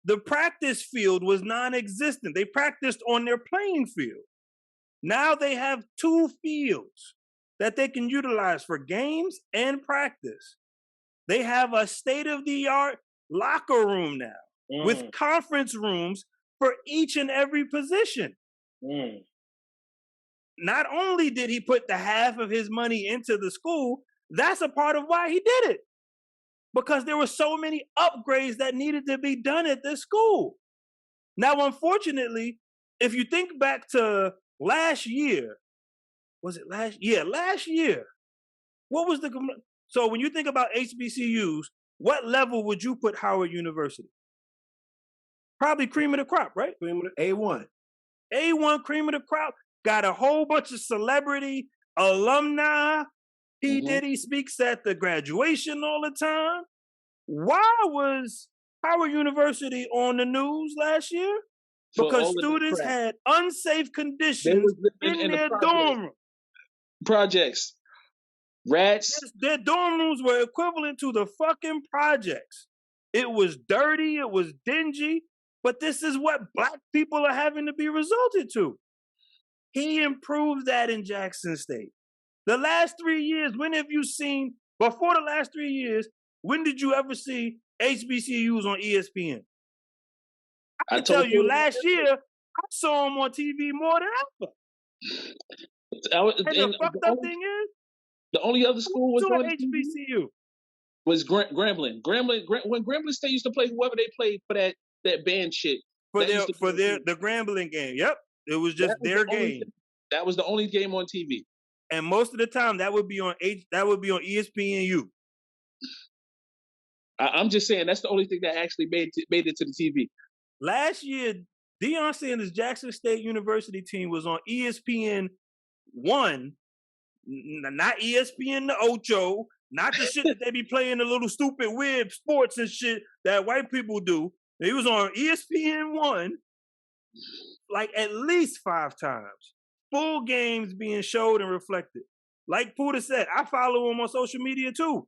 The practice field was non-existent. They practiced on their playing field. Now they have 2 fields that they can utilize for games and practice. They have a state-of-the-art locker room now with conference rooms for each and every position. Not only did he put the half of his money into the school, that's a part of why he did it. Because there were so many upgrades that needed to be done at this school. Now, unfortunately, if you think back to last year, was it last? Yeah, last year. What was so when you think about HBCUs, what level would you put Howard University? Probably cream of the crop, right? Cream of the A1. A1 cream of the crop. Got a whole bunch of celebrity alumni. P. Diddy speaks at the graduation all the time. Why was Howard University on the news last year? Because students had unsafe conditions in their dorm room. Projects. Rats. Yes, their dorm rooms were equivalent to the fucking projects. It was dirty, it was dingy, but this is what black people are having to be resulted to. He improved that in Jackson State. The last 3 years, when have you seen, before the last 3 years, when did you ever see HBCUs on ESPN? I can tell you last year, I saw them on TV more than ever. And the fucked up thing is, the only other school was on HBCU. Was Grambling. When Grambling State used to play whoever they played for that band shit. For the Grambling game. Yep. It was just their game. That was the only game on TV. And most of the time that would be on ESPNU. I'm just saying that's the only thing that actually made it to the TV. Last year, Deion Sanders' Jackson State University team was on ESPN 1, not ESPN the Ocho, not the shit that they be playing the little stupid weird sports and shit that white people do. He was on ESPN 1 like at least 5 times. Full games being showed and reflected. Like Puda said, I follow him on social media too.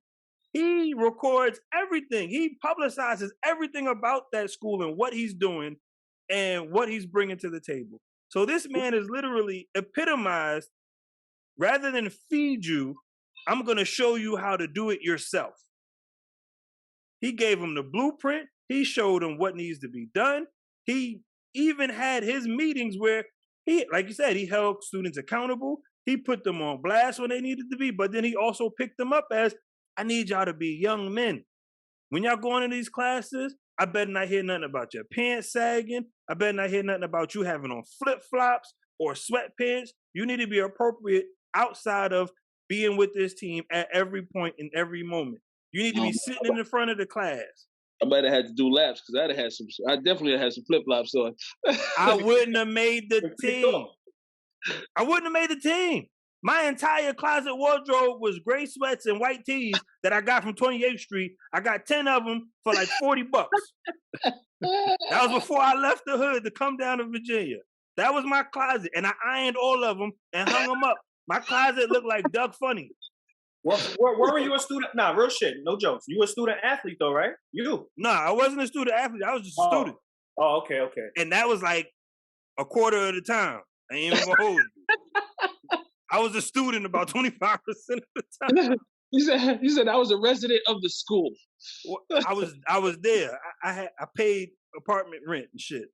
He records everything. He publicizes everything about that school and what he's doing and what he's bringing to the table. So this man is literally epitomized, rather than feed you, I'm going to show you how to do it yourself. He gave him the blueprint. He showed him what needs to be done. He even had his meetings where he, like you said, he held students accountable. He put them on blast when they needed to be, but then he also picked them up as, I need y'all to be young men. When y'all going in these classes, I better not hear nothing about your pants sagging. I better not hear nothing about you having on flip-flops or sweatpants. You need to be appropriate outside of being with this team at every point in every moment. You need to be sitting in the front of the class. I might have had to do laps because I definitely had some flip-flops on. I wouldn't have made the team. I wouldn't have made the team. My entire closet wardrobe was gray sweats and white tees that I got from 28th Street. I got 10 of them for like $40. That was before I left the hood to come down to Virginia. That was my closet, and I ironed all of them and hung them up. My closet looked like Doug Funny. Where were you a student? Nah, real shit, no jokes. You a student athlete though, right? You? Nah, I wasn't a student athlete. I was just a student. Oh, okay. And that was like a quarter of the time. I ain't even gonna hold you. I was a student about 25% of the time. You said I was a resident of the school. I was there. I paid apartment rent and shit,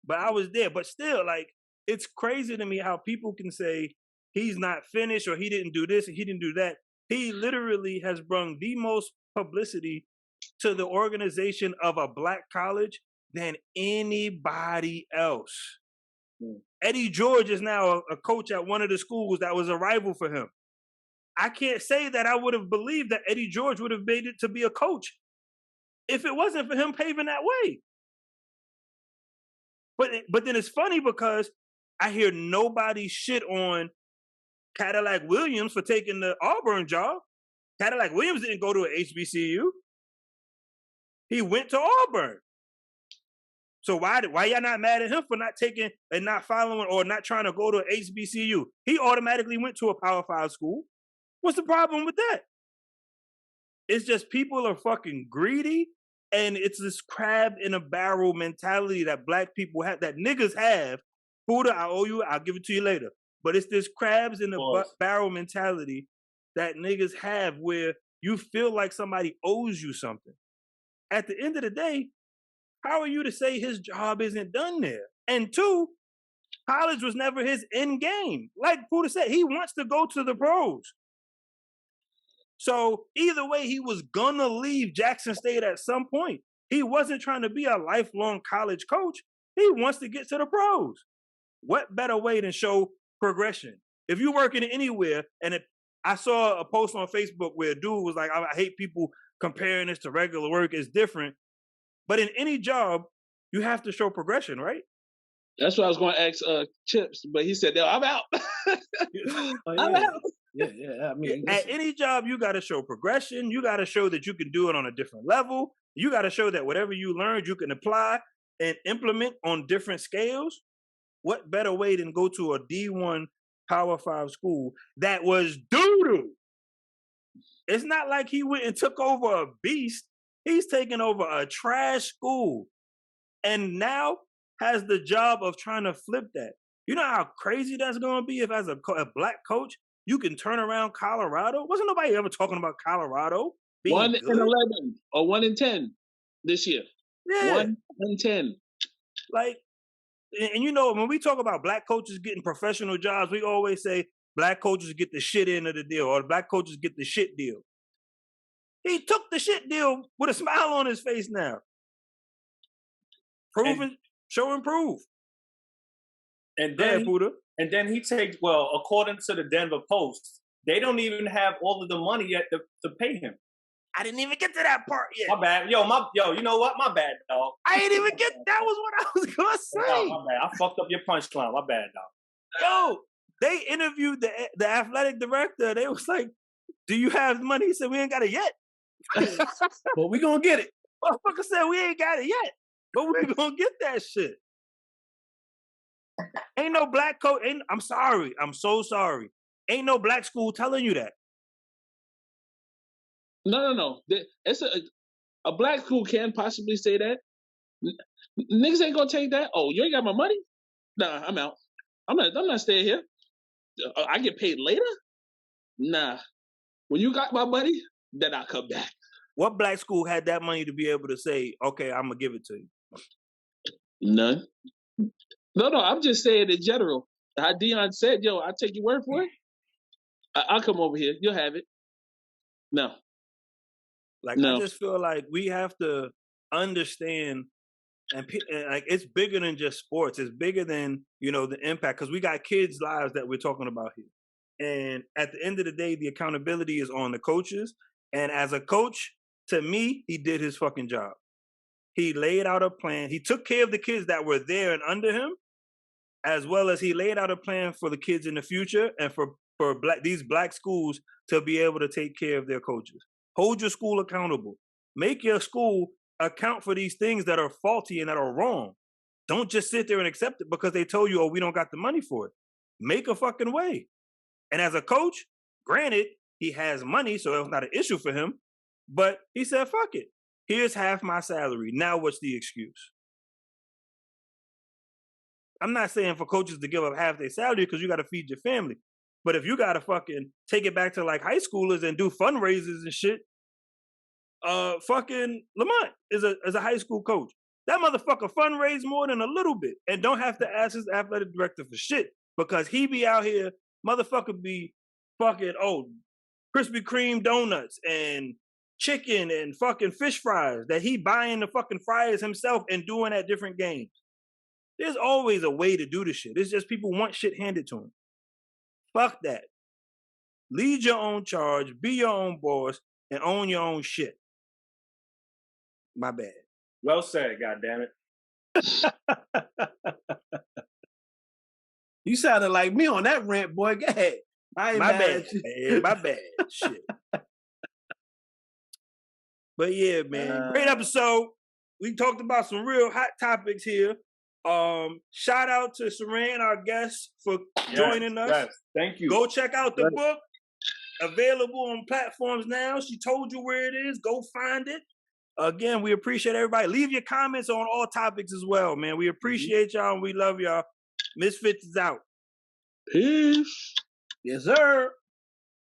but I was there. But still, like, it's crazy to me how people can say he's not finished or he didn't do this and he didn't do that. He literally has brought the most publicity to the organization of a black college than anybody else. Eddie George is now a coach at one of the schools that was a rival for him. I can't say that I would have believed that Eddie George would have made it to be a coach if it wasn't for him paving that way. But then it's funny because I hear nobody shit on Cadillac Williams for taking the Auburn job. Cadillac Williams didn't go to an HBCU. He went to Auburn. So why y'all not mad at him for not taking and not following or not trying to go to an HBCU? He automatically went to a Power 5 school. What's the problem with that? It's just people are fucking greedy, and it's this crab in a barrel mentality that black people have, that niggas have. Buddha, I owe you, I'll give it to you later. But it's this crabs in the barrel mentality that niggas have where you feel like somebody owes you something. At the end of the day, how are you to say his job isn't done there? And two, college was never his end game. Like Buddha said, he wants to go to the pros. So either way, he was gonna leave Jackson State at some point. He wasn't trying to be a lifelong college coach. He wants to get to the pros. What better way than show progression? If you're working anywhere, and I saw a post on Facebook where a dude was like, I hate people comparing this to regular work, it's different. But in any job, you have to show progression, right? That's what I was going to ask Chips, but he said, "No, I'm out." I'm out. Yeah. I mean, at any job, you got to show progression. You got to show that you can do it on a different level. You got to show that whatever you learned, you can apply and implement on different scales. What better way than go to a D1 Power 5 school that was doo-doo? It's not like he went and took over a beast. He's taken over a trash school and now has the job of trying to flip that. You know how crazy that's going to be if as a black coach, you can turn around Colorado? Wasn't nobody ever talking about Colorado being 1 good? in 11 or 1 in 10 this year. Yeah. 1 in 10. Like, and you know, when we talk about black coaches getting professional jobs, we always say black coaches get the shit end of the deal or black coaches get the shit deal. He took the shit deal with a smile on his face now. Show and prove. And then he takes, well, according to the Denver Post, they don't even have all of the money yet to pay him. I didn't even get to that part yet. My bad. You know what? My bad, dog. I didn't even get, that was what I was going to say. My bad. I fucked up your punchline. My bad, dog. Yo, they interviewed the athletic director. They was like, do you have money? He said, we ain't got it yet. But we gonna get it. Motherfucker said, we ain't got it yet. But we gonna get that shit. Ain't no black coach. I'm sorry. I'm so sorry. Ain't no black school telling you that. No. It's a black school can possibly say that. Niggas ain't gonna take that. Oh, you ain't got my money? Nah, I'm out. I'm not staying here. I get paid later? Nah. When you got my money, then I'll come back. What black school had that money to be able to say, okay, I'm gonna give it to you? None. No, I'm just saying in general. How Dion said, yo, I'll take your word for it. I'll come over here. You'll have it. No. Like, no. I just feel like we have to understand, and like it's bigger than just sports. It's bigger than, the impact, because we got kids' lives that we're talking about here. And at the end of the day, the accountability is on the coaches. And as a coach, to me, he did his fucking job. He laid out a plan. He took care of the kids that were there and under him, as well as he laid out a plan for the kids in the future and for these black schools to be able to take care of their coaches. Hold your school accountable. Make your school account for these things that are faulty and that are wrong. Don't just sit there and accept it because they told you, oh, we don't got the money for it. Make a fucking way. And as a coach, granted, he has money, so it's not an issue for him. But he said, fuck it. Here's half my salary. Now what's the excuse? I'm not saying for coaches to give up half their salary because you got to feed your family. But if you got to fucking take it back to like high schoolers and do fundraisers and shit, fucking Lamont is a high school coach. That motherfucker fundraise more than a little bit and don't have to ask his athletic director for shit because he be out here, motherfucker be fucking, Krispy Kreme donuts and chicken and fucking fish fries that he buying the fucking fryers himself and doing at different games. There's always a way to do this shit. It's just people want shit handed to them. Fuck that. Lead your own charge, be your own boss, and own your own shit. My bad. Well said, goddammit. You sounded like me on that rant, boy. Go ahead. My bad. My bad. Shit. But yeah, man, great episode. We talked about some real hot topics here. Shout out to Saran, our guest, for joining us. Yes, thank you. Go check out the book. Available on platforms now. She told you where it is. Go find it. Again, we appreciate everybody. Leave your comments on all topics as well, man. We appreciate y'all and we love y'all. MizFitz is out. Peace. Yes, sir.